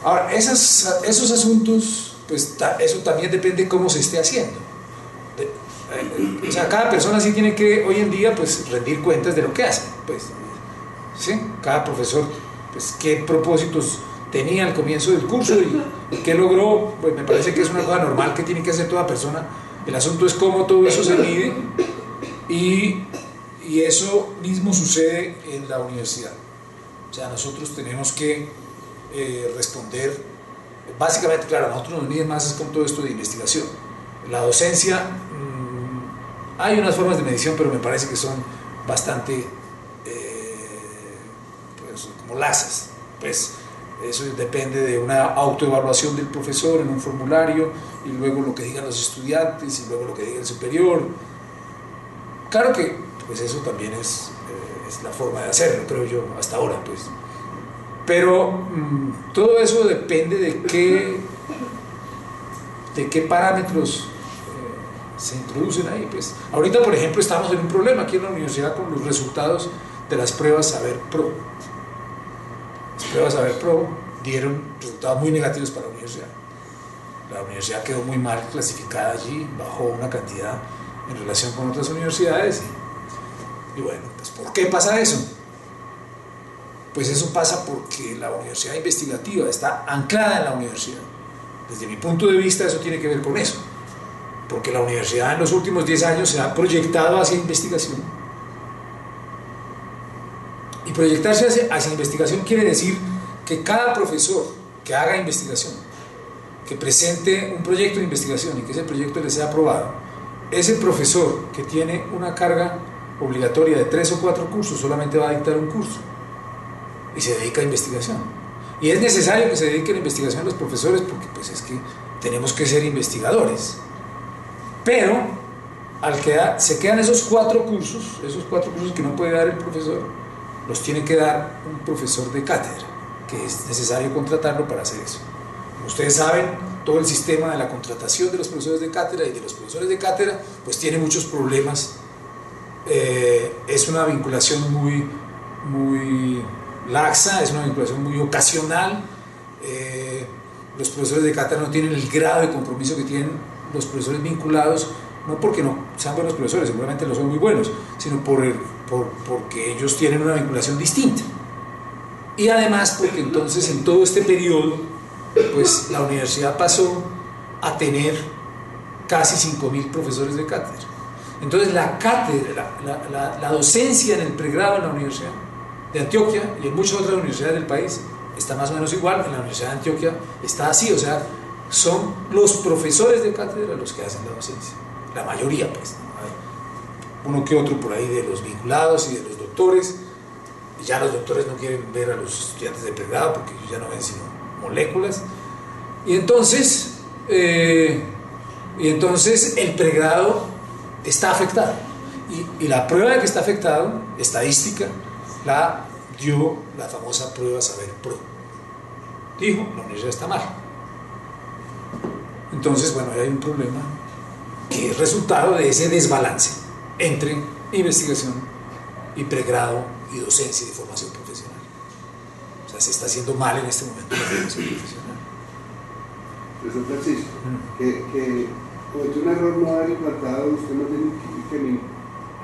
Ahora, esos asuntos, pues eso también depende de cómo se esté haciendo. O sea, cada persona sí tiene que hoy en día pues rendir cuentas de lo que hace. Pues, ¿sí? Cada profesor, pues, qué propósitos tenía al comienzo del curso y qué logró. Pues me parece que es una cosa normal que tiene que hacer toda persona. El asunto es cómo todo eso se mide, y eso mismo sucede en la universidad. O sea, nosotros tenemos que responder, básicamente, claro, nosotros nos miden más es con todo esto de investigación. La docencia, hay unas formas de medición, pero me parece que son bastante pues, como laxas. Pues eso depende de una autoevaluación del profesor en un formulario, y luego lo que digan los estudiantes, y luego lo que diga el superior. Claro que pues eso también es la forma de hacerlo, creo yo, hasta ahora, pues. Pero todo eso depende de qué parámetros se introducen ahí, pues. Ahorita, por ejemplo, estamos en un problema aquí en la universidad con los resultados de las pruebas Saber Pro. Las pruebas Saber Pro dieron resultados muy negativos para la universidad. La universidad quedó muy mal clasificada allí, bajó una cantidad en relación con otras universidades, y bueno, pues ¿por qué pasa eso? Pues eso pasa porque la universidad investigativa está anclada en la universidad. Desde mi punto de vista, eso tiene que ver con eso, porque la universidad en los últimos 10 años se ha proyectado hacia investigación, y proyectarse hacia investigación quiere decir que cada profesor que haga investigación, que presente un proyecto de investigación y que ese proyecto le sea aprobado, ese profesor que tiene una carga obligatoria de 3 o 4 cursos solamente va a dictar un curso y se dedica a investigación. Y es necesario que se dediquen a investigación los profesores, porque pues es que tenemos que ser investigadores. Pero se quedan esos 4 cursos que no puede dar el profesor, los tiene que dar un profesor de cátedra, que es necesario contratarlo para hacer eso. Como ustedes saben, todo el sistema de la contratación de los profesores de cátedra y de los profesores de cátedra pues tiene muchos problemas. Es una vinculación muy laxa, es una vinculación muy ocasional. Los profesores de cátedra no tienen el grado de compromiso que tienen los profesores vinculados, no porque no sean buenos profesores, seguramente lo son muy buenos, sino porque ellos tienen una vinculación distinta. Y además porque entonces en todo este periodo pues la universidad pasó a tener casi 5.000 profesores de cátedra. Entonces la cátedra, la docencia en el pregrado en la Universidad de Antioquia y en muchas otras universidades del país está más o menos igual. En la Universidad de Antioquia está así, o sea, son los profesores de cátedra los que hacen la docencia, la mayoría, pues, ¿no? Hay uno que otro por ahí de los vinculados y de los doctores, y ya los doctores no quieren ver a los estudiantes de pregrado porque ellos ya no ven sino moléculas, y entonces el pregrado está afectado, y la prueba de que está afectado, estadística, la dio la famosa prueba Saber Pro. Dijo, la universidad está mal. Entonces, bueno, ahí hay un problema que es resultado de ese desbalance entre investigación y pregrado y docencia y formación profesional. O sea, se está haciendo mal en este momento la formación profesional. Profesor Francisco, que cometió un error no haber implantado usted más bien que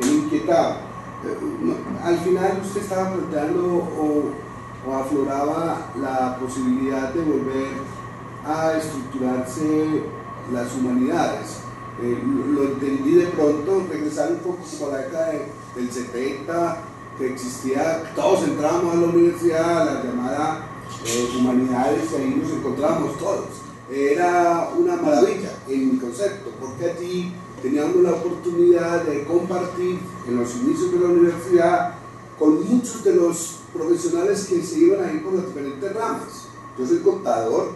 me inquietaba. Al final usted estaba planteando o afloraba la posibilidad de volver a estructurarse las humanidades. Lo entendí de pronto, regresar un poco como a la década del 70, que existía, todos entrábamos a la universidad, a la llamada humanidades, y ahí nos encontrábamos todos. Era una maravilla en mi concepto, porque allí teníamos la oportunidad de compartir en los inicios de la universidad con muchos de los profesionales que se iban a ir por las diferentes ramas. Yo soy contador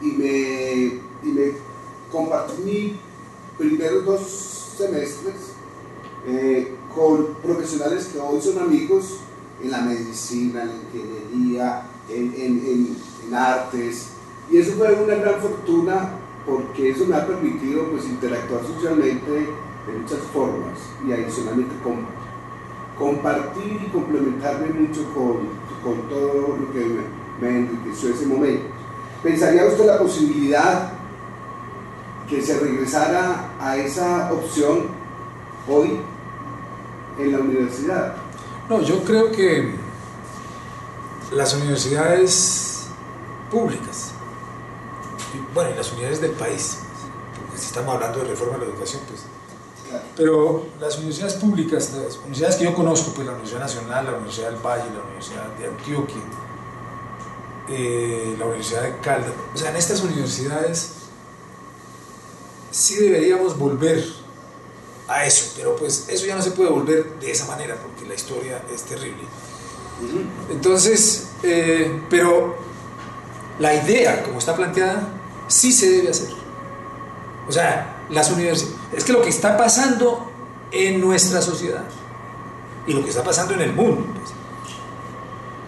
y me compartí mis primeros 2 semestres con profesionales que hoy son amigos en la medicina, en la ingeniería, en artes, y eso fue una gran fortuna porque eso me ha permitido pues interactuar socialmente de muchas formas y adicionalmente compartir y complementarme mucho con todo lo que me enriqueció ese momento. ¿Pensaría usted la posibilidad que se regresara a esa opción hoy en la universidad? No, yo creo que las universidades públicas, bueno, y las universidades del país, porque si estamos hablando de reforma de la educación, pues, pero las universidades públicas, las universidades que yo conozco, pues la Universidad Nacional, la Universidad del Valle, la Universidad de Antioquia, la Universidad de Caldas, o sea, en estas universidades sí deberíamos volver a eso, pero pues eso ya no se puede volver de esa manera porque la historia es terrible. Entonces, pero la idea como está planteada sí se debe hacer. O sea, las universidades, es que lo que está pasando en nuestra sociedad y lo que está pasando en el mundo,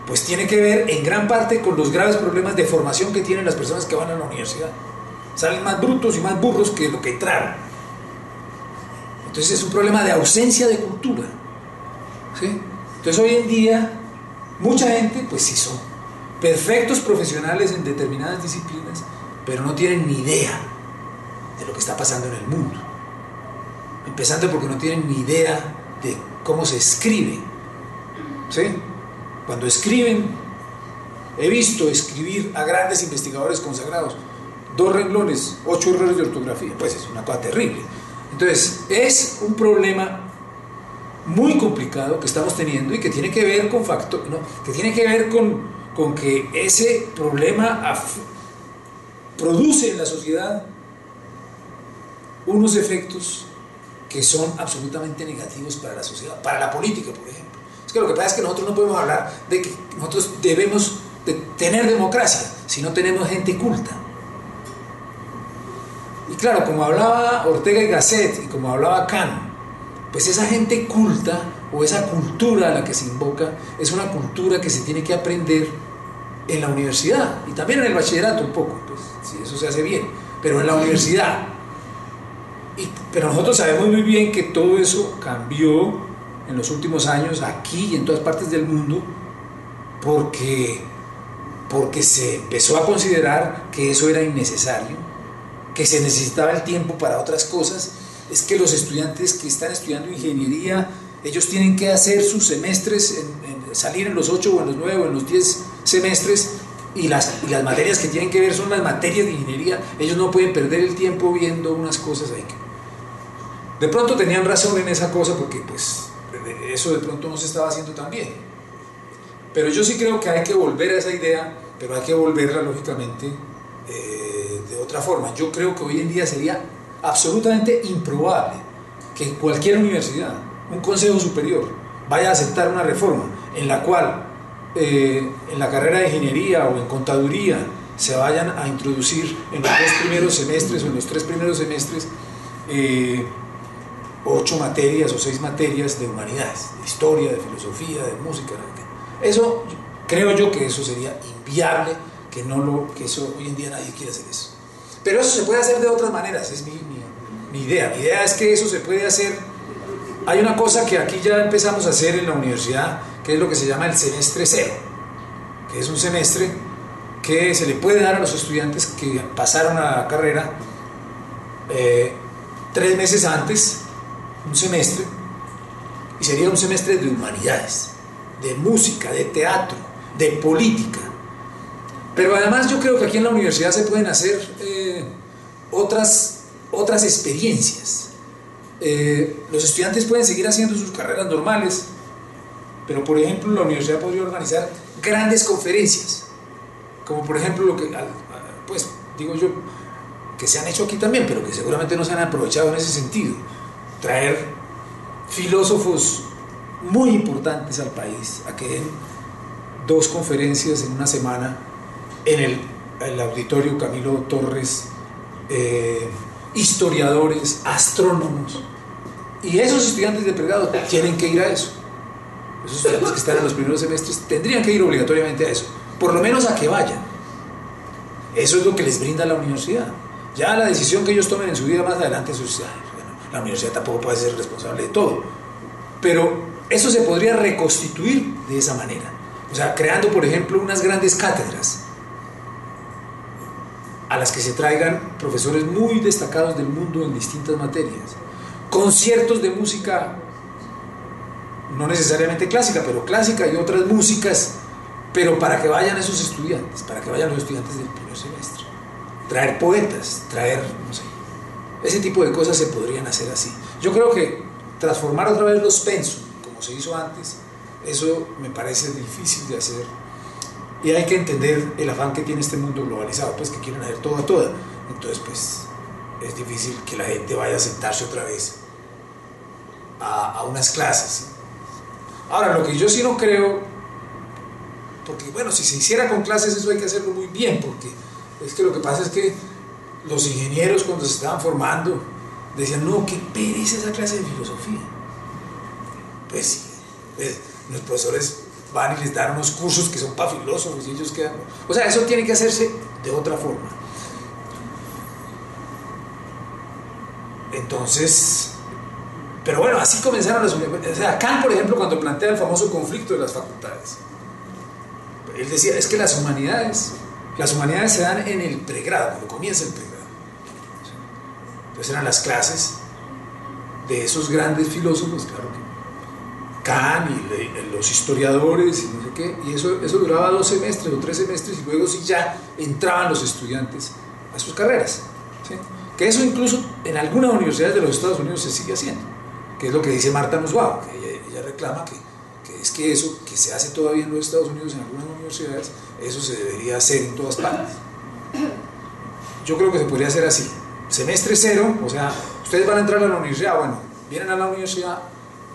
pues tiene que ver en gran parte con los graves problemas de formación que tienen las personas que van a la universidad. Salen más brutos y más burros que lo que entraron. Entonces es un problema de ausencia de cultura, ¿sí? Entonces hoy en día mucha gente, pues sí son perfectos profesionales en determinadas disciplinas, pero no tienen ni idea de lo que está pasando en el mundo. Empezando porque no tienen ni idea de cómo se escribe, ¿sí? Cuando escriben, he visto escribir a grandes investigadores consagrados 2 renglones, 8 errores de ortografía, pues es una cosa terrible. Entonces, es un problema muy complicado que estamos teniendo y que tiene que ver con que tiene que ver con que ese problema produce en la sociedad unos efectos que son absolutamente negativos para la sociedad, para la política, por ejemplo. Es que lo que pasa es que nosotros no podemos hablar de que nosotros debemos de tener democracia si no tenemos gente culta. Y claro, como hablaba Ortega y Gasset y como hablaba Kant, pues esa gente culta o esa cultura a la que se invoca es una cultura que se tiene que aprender en la universidad y también en el bachillerato un poco, pues si eso se hace bien, pero en la universidad. Pero nosotros sabemos muy bien que todo eso cambió en los últimos años aquí y en todas partes del mundo porque se empezó a considerar que eso era innecesario, que se necesitaba el tiempo para otras cosas. Es que los estudiantes que están estudiando ingeniería, ellos tienen que hacer sus semestres, salir en los 8 o en los 9 o en los 10 semestres y las materias que tienen que ver son las materias de ingeniería. Ellos no pueden perder el tiempo viendo unas cosas ahí. De pronto tenían razón en esa cosa porque pues eso de pronto no se estaba haciendo tan bien. Pero yo sí creo que hay que volver a esa idea, pero hay que volverla lógicamente de otra forma. Yo creo que hoy en día sería absolutamente improbable que cualquier universidad, un consejo superior, vaya a aceptar una reforma en la cual en la carrera de ingeniería o en contaduría se vayan a introducir en los 2 primeros semestres o en los 3 primeros semestres 8 materias o 6 materias de humanidades, de historia, de filosofía, de música. Eso, creo yo que eso sería inviable, que eso hoy en día nadie quiere hacer eso. Pero eso se puede hacer de otras maneras, es mi idea. Mi idea es que eso se puede hacer. Hay una cosa que aquí ya empezamos a hacer en la universidad, que es lo que se llama el semestre cero, que es un semestre que se le puede dar a los estudiantes que pasaron a la carrera 3 meses antes, un semestre, y sería un semestre de humanidades, de música, de teatro, de política. Pero además yo creo que aquí en la universidad se pueden hacer otras experiencias. Los estudiantes pueden seguir haciendo sus carreras normales, pero por ejemplo la universidad podría organizar grandes conferencias, como por ejemplo lo que, pues digo yo, que se han hecho aquí también, pero que seguramente no se han aprovechado en ese sentido. Traer filósofos muy importantes al país a que den 2 conferencias en una semana en el auditorio Camilo Torres, historiadores, astrónomos, y esos estudiantes de pregrado tienen que ir a eso. Esos estudiantes que están en los primeros semestres tendrían que ir obligatoriamente a eso, por lo menos a que vayan. Eso es lo que les brinda la universidad. Ya la decisión que ellos tomen en su vida más adelante, la universidad tampoco puede ser responsable de todo, pero eso se podría reconstituir de esa manera, o sea, creando por ejemplo unas grandes cátedras a las que se traigan profesores muy destacados del mundo en distintas materias, conciertos de música no necesariamente clásica, pero clásica y otras músicas, pero para que vayan esos estudiantes, para que vayan los estudiantes del primer semestre. Traer poetas, traer, no sé, ese tipo de cosas se podrían hacer así. Yo creo que transformar otra vez los pensum, como se hizo antes, eso me parece difícil de hacer, y hay que entender el afán que tiene este mundo globalizado, pues que quieren hacer todo a toda. Entonces pues es difícil que la gente vaya a sentarse otra vez a unas clases. Ahora, lo que yo sí no creo, porque bueno, si se hiciera con clases eso hay que hacerlo muy bien, porque es que lo que pasa es que los ingenieros cuando se estaban formando decían, no, qué pereza esa clase de filosofía. Pues sí, los profesores van y les dan unos cursos que son para filósofos y ellos quedan... O sea, eso tiene que hacerse de otra forma. Entonces, pero bueno, así comenzaron las universidades. O sea, Kant, por ejemplo, cuando plantea el famoso conflicto de las facultades, él decía, es que las humanidades se dan en el pregrado, cuando comienza el pregrado. Entonces eran las clases de esos grandes filósofos, claro que Kant y los historiadores y no sé qué, y eso duraba 2 semestres o 3 semestres, y luego sí ya entraban los estudiantes a sus carreras, ¿sí? Que eso incluso en algunas universidades de los Estados Unidos se sigue haciendo, que es lo que dice Marta Nussbaum, que ella reclama que es que eso que se hace todavía en los Estados Unidos en algunas universidades, eso se debería hacer en todas partes. Yo creo que se podría hacer así, semestre 0, o sea, ustedes van a entrar a la universidad, bueno, vienen a la universidad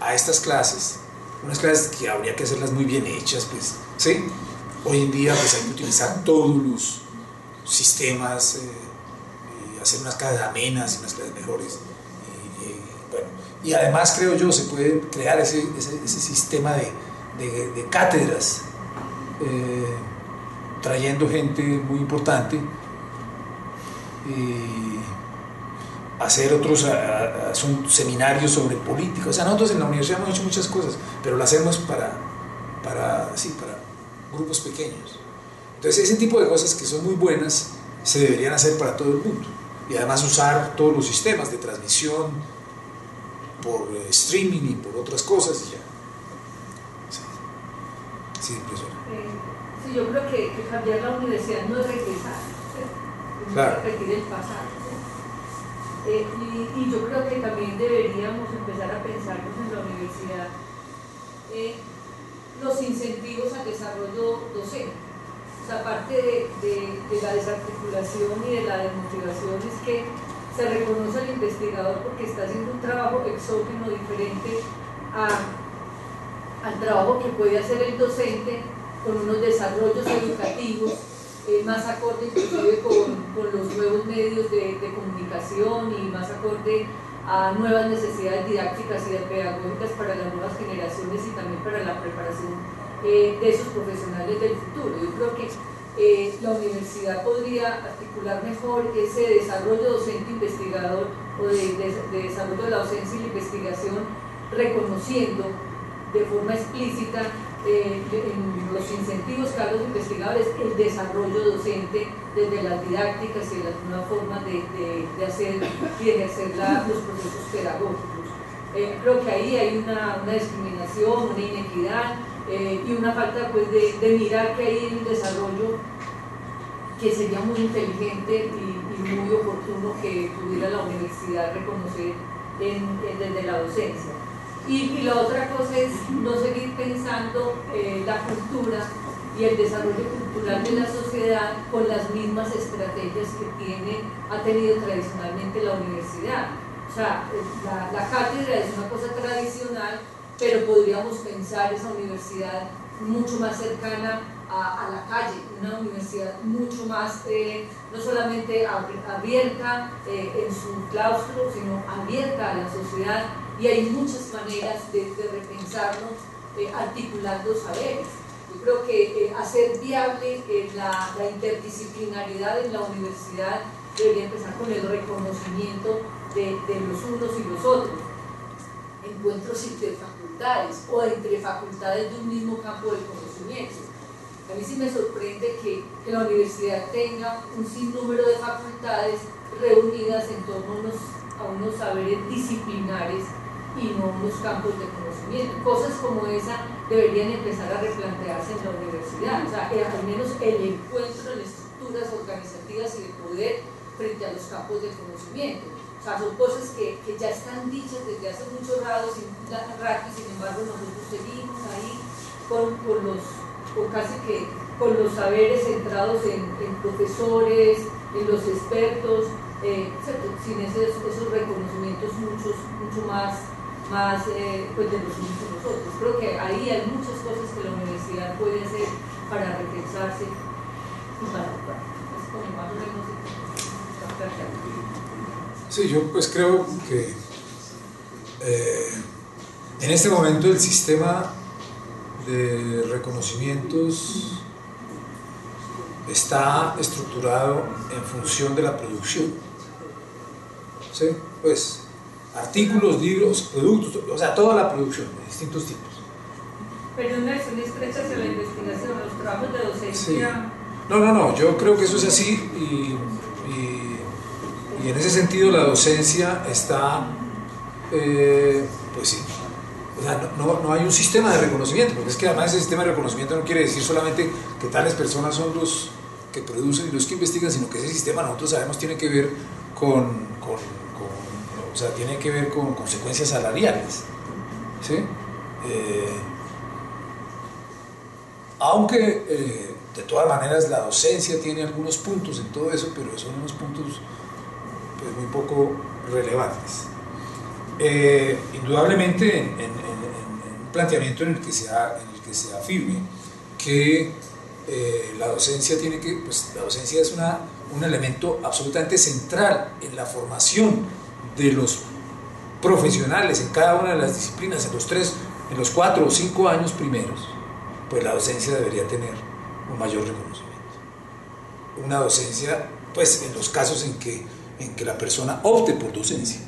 a estas clases, unas clases que habría que hacerlas muy bien hechas, pues, ¿sí? Hoy en día pues hay que utilizar todos los sistemas, y hacer unas clases amenas y unas clases mejores, bueno, y además creo yo se puede crear ese sistema de cátedras, trayendo gente muy importante, y hacer otros seminarios sobre política. O sea, nosotros en la universidad hemos hecho muchas cosas, pero lo hacemos para grupos pequeños. Entonces ese tipo de cosas que son muy buenas se deberían hacer para todo el mundo, y además usar todos los sistemas de transmisión por streaming y por otras cosas y ya. Sí, profesora. Sí, yo creo que cambiar la universidad no es regresar, ¿sí? Claro. No es repetir el pasado, ¿sí? Y yo creo que también deberíamos empezar a pensarnos en la universidad los incentivos al desarrollo docente. O sea, aparte de la desarticulación y de la desmotivación, es que se reconoce al investigador porque está haciendo un trabajo exógeno diferente al trabajo que puede hacer el docente, con unos desarrollos educativos más acorde inclusive con los nuevos medios de comunicación, y más acorde a nuevas necesidades didácticas y pedagógicas para las nuevas generaciones, y también para la preparación de esos profesionales del futuro. Yo creo que la universidad podría articular mejor ese desarrollo docente-investigador, o de desarrollo de la docencia y la investigación, reconociendo de forma explícita en los incentivos que dan los investigadores el desarrollo docente desde las didácticas y de las nuevas formas de hacer y de ejercer los procesos pedagógicos. Creo que ahí hay una discriminación, una inequidad y una falta pues, de mirar que hay un desarrollo que sería muy inteligente y muy oportuno que pudiera la universidad reconocer desde la docencia. Y la otra cosa es no seguir pensando la cultura y el desarrollo cultural de la sociedad con las mismas estrategias que ha tenido tradicionalmente la universidad. O sea, la cátedra es una cosa tradicional, pero podríamos pensar esa universidad mucho más cercana a la calle, una universidad mucho más, no solamente abierta en su claustro, sino abierta a la sociedad, y hay muchas maneras de repensarlo, articulando saberes. Yo creo que hacer viable la interdisciplinaridad en la universidad debería empezar con el reconocimiento de los unos y los otros, encuentros interfacultades o entre facultades de un mismo campo del conocimiento. A mí sí me sorprende que la universidad tenga un sinnúmero de facultades reunidas en torno a unos saberes disciplinares y no unos campos de conocimiento. Cosas como esa deberían empezar a replantearse en la universidad, o sea, al menos el encuentro en estructuras organizativas y de poder frente a los campos de conocimiento. O sea, son cosas que ya están dichas desde hace mucho rato, y sin embargo nosotros seguimos ahí casi que con los saberes centrados en profesores, en los expertos, sin esos reconocimientos mucho más pues de los unos y los otros. Creo que ahí hay muchas cosas que la universidad puede hacer para repensarse y para actuar. Es como más o menos está planteado. Sí, yo pues creo que en este momento el sistema de reconocimientos está estructurado en función de la producción, ¿sí? Pues artículos, libros, productos, o sea, toda la producción de distintos tipos. Pero una acción estrecha hacia la investigación, los trabajos de docencia. Sí. No, yo creo que eso es así y en ese sentido la docencia está, pues sí, o sea, no hay un sistema de reconocimiento, porque es que además ese sistema de reconocimiento no quiere decir solamente que tales personas son los que producen y los que investigan, sino que ese sistema nosotros sabemos tiene que ver con tiene que ver con consecuencias salariales, ¿sí? Aunque de todas maneras la docencia tiene algunos puntos en todo eso, pero son unos puntos pues muy poco relevantes. Indudablemente en un planteamiento en el que se afirme que la docencia la docencia es un elemento absolutamente central en la formación de los profesionales en cada una de las disciplinas, en los 4 o 5 años primeros, pues la docencia debería tener un mayor reconocimiento. Una docencia, pues en los casos en que la persona opte por docencia,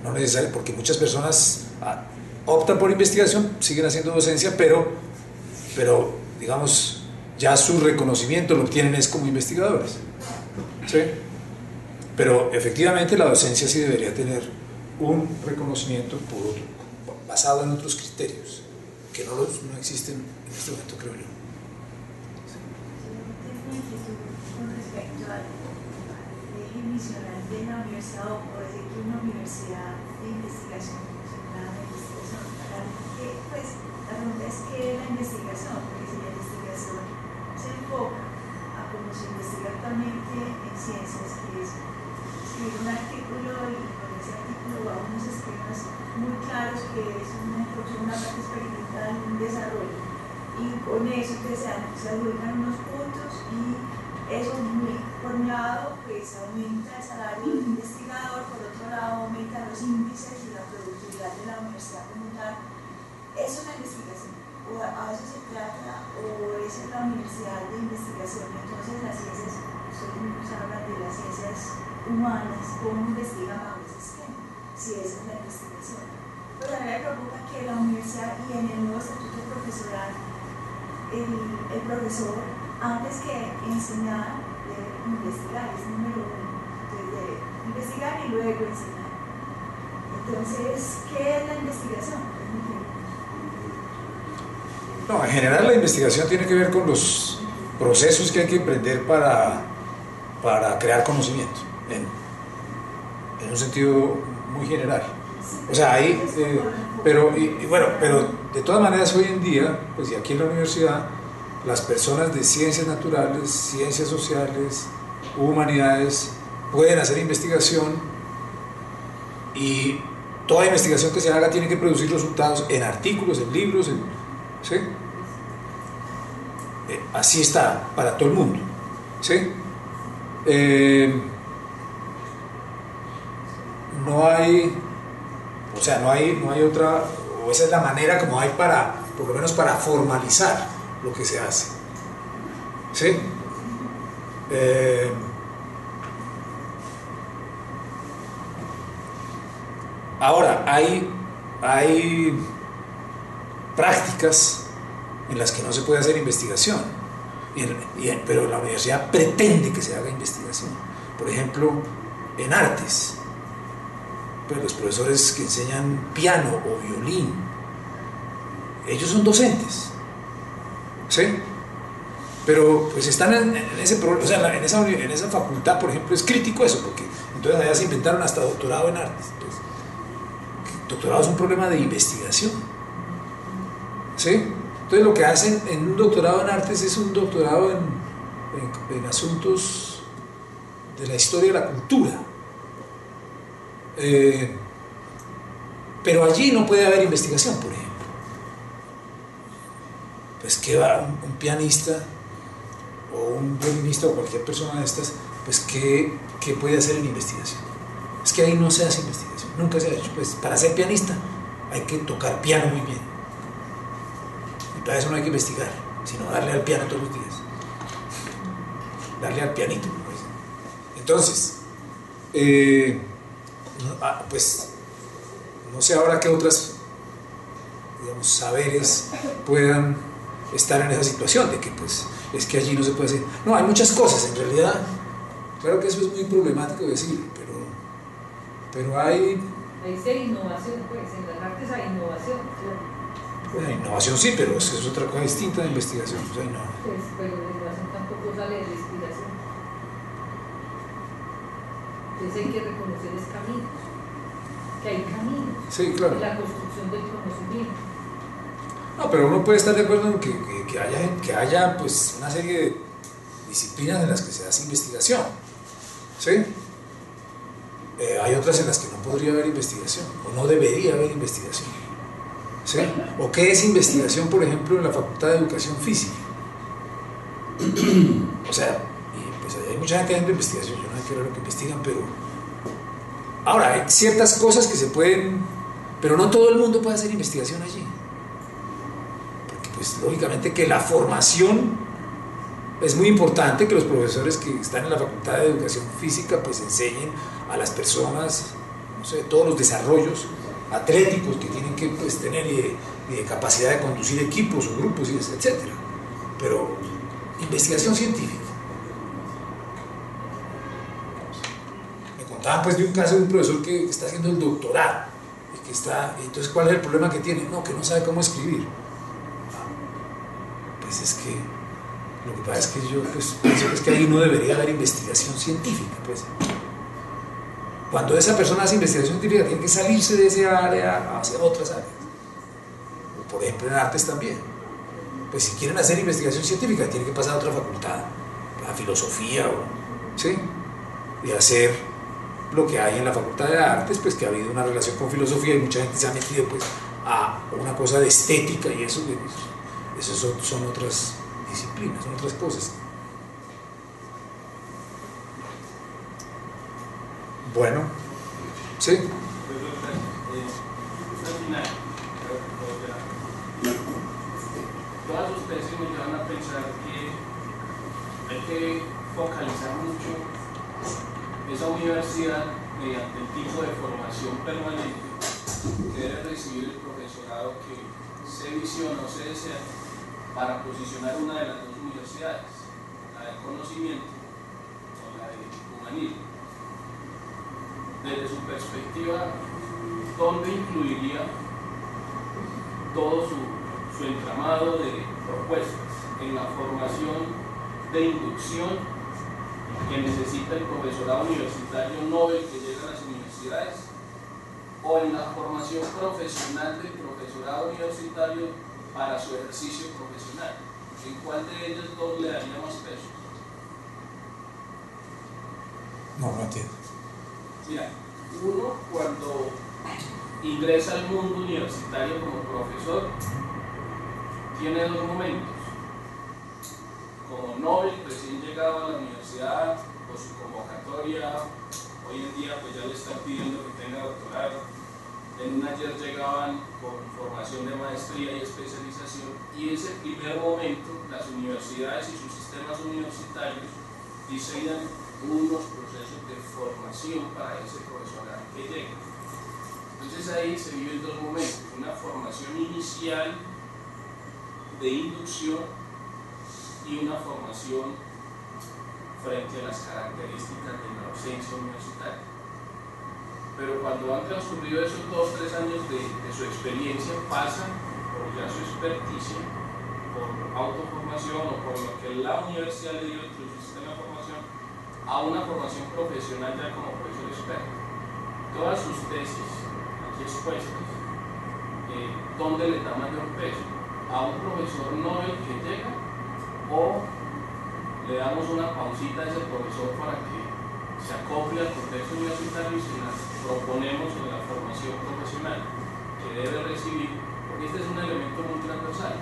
no necesariamente, porque muchas personas optan por investigación, siguen haciendo docencia, pero digamos, ya su reconocimiento lo obtienen es como investigadores, ¿sí? Pero efectivamente la docencia sí debería tener un reconocimiento basado en otros criterios, que no existen en este momento, creo yo. Con respecto al eje misional de la universidad, o decir que una universidad de investigación, pues la pregunta es ¿qué es la investigación? Porque si la investigación se enfoca a como se investiga actualmente en ciencias, que es escribir un artículo y con ese artículo va a unos esquemas muy claros que es una introducción, una parte experimental, un desarrollo, y con eso se adjudican unos puntos y eso por un lado pues aumenta el salario del investigador, por otro lado aumenta los índices y la productividad de la universidad como tal. ¿Es una investigación? ¿O a eso se trata? ¿O es en la universidad de investigación? Entonces las ciencias, se habla de las ciencias humanas, ¿cómo investigan bajo ese esquema? Si esa es la investigación. Pero a mí me preocupa que la universidad y en el nuevo estatuto profesoral, el profesor, antes que enseñar, debe investigar, es número 1. Entonces debe investigar y luego enseñar. Entonces, ¿qué es la investigación? No, en general la investigación tiene que ver con los procesos que hay que emprender para crear conocimiento, en un sentido muy general. O sea, ahí, pero de todas maneras hoy en día, pues y aquí en la universidad, las personas de ciencias naturales, ciencias sociales, humanidades, pueden hacer investigación y toda investigación que se haga tiene que producir resultados en artículos, en libros, ¿sí? Así está para todo el mundo, ¿sí? No hay otra, o esa es la manera como hay por lo menos para formalizar lo que se hace, ¿sí? Ahora, hay prácticas en las que no se puede hacer investigación, pero la universidad pretende que se haga investigación. Por ejemplo, en artes. pues los profesores que enseñan piano o violín, ellos son docentes, ¿sí? Pero pues están en ese problema, o sea, en esa facultad, por ejemplo, es crítico eso, porque entonces allá se inventaron hasta doctorado en artes. Pues, doctorado es un problema de investigación, ¿sí? Entonces lo que hacen en un doctorado en artes es un doctorado en asuntos de la historia de la cultura. Pero allí no puede haber investigación, por ejemplo. Pues que va un pianista o un violinista o cualquier persona de estas, pues ¿qué puede hacer en investigación? Es que ahí no se hace investigación, nunca se ha hecho. Pues para ser pianista hay que tocar piano muy bien, y para eso no hay que investigar, sino darle al piano todos los días, darle al pianito, pues. Entonces pues no sé ahora qué otras, digamos, saberes puedan estar en esa situación de que pues es que allí no se puede hacer. No, hay muchas cosas en realidad. Claro que eso es muy problemático decirlo, pero hay... Ahí sí hay innovación, pues, en las artes hay innovación, claro. Bueno, innovación sí, pero es otra cosa distinta de investigación. O sea, no. Pues, pero la innovación tampoco sale de la inspiración. Entonces hay que reconocer es caminos, que hay caminos, sí, claro, en la construcción del conocimiento. No, pero uno puede estar de acuerdo en que haya pues una serie de disciplinas en las que se hace investigación, ¿sí? Hay otras en las que no podría haber investigación, o no debería haber investigación, ¿sí? ¿O qué es investigación, por ejemplo, en la Facultad de Educación Física? O sea, y pues hay mucha gente haciendo investigación, yo no sé qué era lo que investigan, pero... Ahora, hay ciertas cosas que se pueden... Pero no todo el mundo puede hacer investigación allí. Pues lógicamente que la formación es muy importante, que los profesores que están en la Facultad de Educación Física pues enseñen a las personas, no sé, todos los desarrollos atléticos que tienen que pues, tener y de capacidad de conducir equipos o grupos, etc. Pero investigación científica. Me contaban pues de un caso de un profesor que está haciendo el doctorado y que entonces ¿cuál es el problema que tiene? No, que no sabe cómo escribir. Pues es que lo que pasa es que yo pues, pienso que ahí no debería haber investigación científica, pues. Cuando esa persona hace investigación científica tiene que salirse de esa área hacia otras áreas, o por ejemplo en artes también. Pues si quieren hacer investigación científica tienen que pasar a otra facultad, a filosofía, ¿sí? Y hacer lo que hay en la Facultad de Artes, pues que ha habido una relación con filosofía y mucha gente se ha metido pues a una cosa de estética y eso. Esas son otras disciplinas, son otras cosas. Bueno, ¿sí? Pues, al final, todas ustedes me llevan a pensar que hay que focalizar mucho esa universidad mediante el tipo de formación permanente que debe recibir el profesorado que se visiona o se desea para posicionar una de las dos universidades, la de conocimiento o la de humanismo. Desde su perspectiva, ¿dónde incluiría todo su entramado de propuestas? ¿En la formación de inducción que necesita el profesorado universitario Nobel que llega a las universidades? ¿O en la formación profesional del profesorado universitario para su ejercicio profesional? ¿En cuál de ellos dos le daría más peso? No entiendo. Mira, uno cuando ingresa al mundo universitario como profesor tiene dos momentos. Como Nobel, recién llegado a la universidad, por su convocatoria, hoy en día pues ya le están pidiendo que tenga doctorado. En un ayer llegaban con formación de maestría y especialización, y ese primer momento las universidades y sus sistemas universitarios diseñan unos procesos de formación para ese profesorado que llega. Entonces ahí se viven dos momentos, una formación inicial de inducción y una formación frente a las características de la docencia universitaria. pero cuando han transcurrido esos 2 o 3 años de su experiencia, pasan por ya su experticia, por autoformación o por lo que la universidad le dio dentro de su sistema de formación, a una formación profesional ya como profesor experto. Todas sus tesis aquí expuestas, ¿dónde le da mayor peso? ¿A un profesor Nobel que llega o le damos una pausita a ese profesor para que se acople al contexto universitario y se la proponemos en la formación profesional que debe recibir? Porque este es un elemento muy transversal.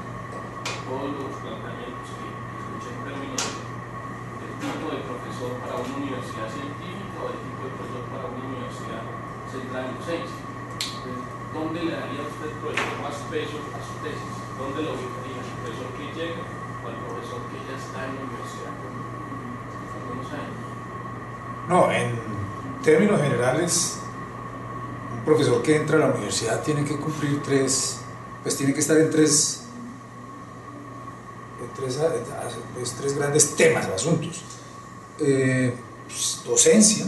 Todos los planteamientos que escuché en términos del tipo de profesor para una universidad científica o del tipo de profesor para una universidad centrada en docencia. ¿Dónde le daría usted, profesor, más peso a su tesis? ¿Dónde lo ubicaría? ¿El profesor que llega o el profesor que ya está en la universidad por algunos años? No, en términos generales, un profesor que entra a la universidad tiene que cumplir tiene que estar en tres grandes temas o asuntos: docencia,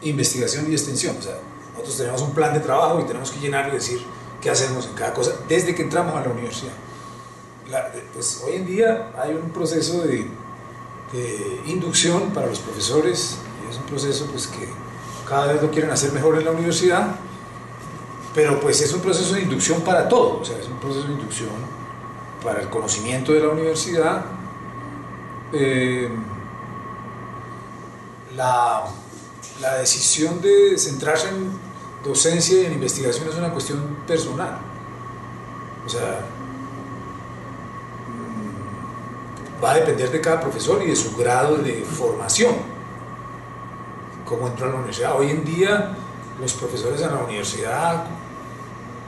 investigación y extensión. O sea, nosotros tenemos un plan de trabajo y tenemos que llenarlo y decir qué hacemos en cada cosa desde que entramos a la universidad. Pues hoy en día hay un proceso de inducción para los profesores, y es un proceso pues que cada vez lo quieren hacer mejor en la universidad, pero pues es un proceso de inducción para todo. O sea, es un proceso de inducción para el conocimiento de la universidad. La decisión de centrarse en docencia y en investigación es una cuestión personal. O sea, va a depender de cada profesor y de su grado de formación, cómo entró a la universidad. Hoy en día los profesores en la universidad,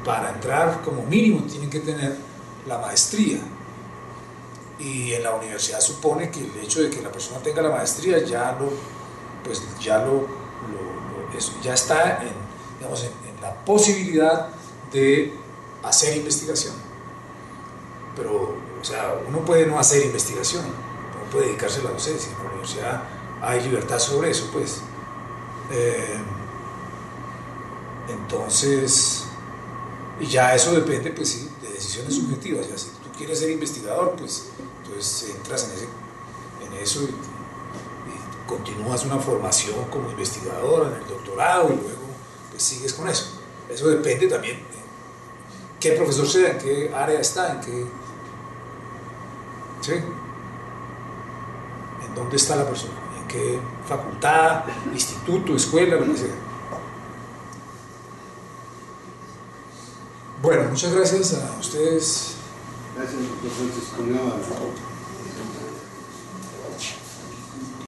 para entrar como mínimo, tienen que tener la maestría, y en la universidad supone que el hecho de que la persona tenga la maestría ya está en la posibilidad de hacer investigación. Pero, o sea, uno puede no hacer investigación, uno puede dedicarse a la docencia. En la universidad hay libertad sobre eso, pues. Entonces, y ya eso depende, pues sí, de decisiones subjetivas. Ya si tú quieres ser investigador, pues entonces entras en eso y continúas una formación como investigador en el doctorado y luego pues sigues con eso. Eso depende también de qué profesor sea, en qué área está, en dónde está la persona, en qué facultad, instituto, escuela, lo que sea. Bueno, muchas gracias a ustedes. Gracias, doctor Francisco Navarro.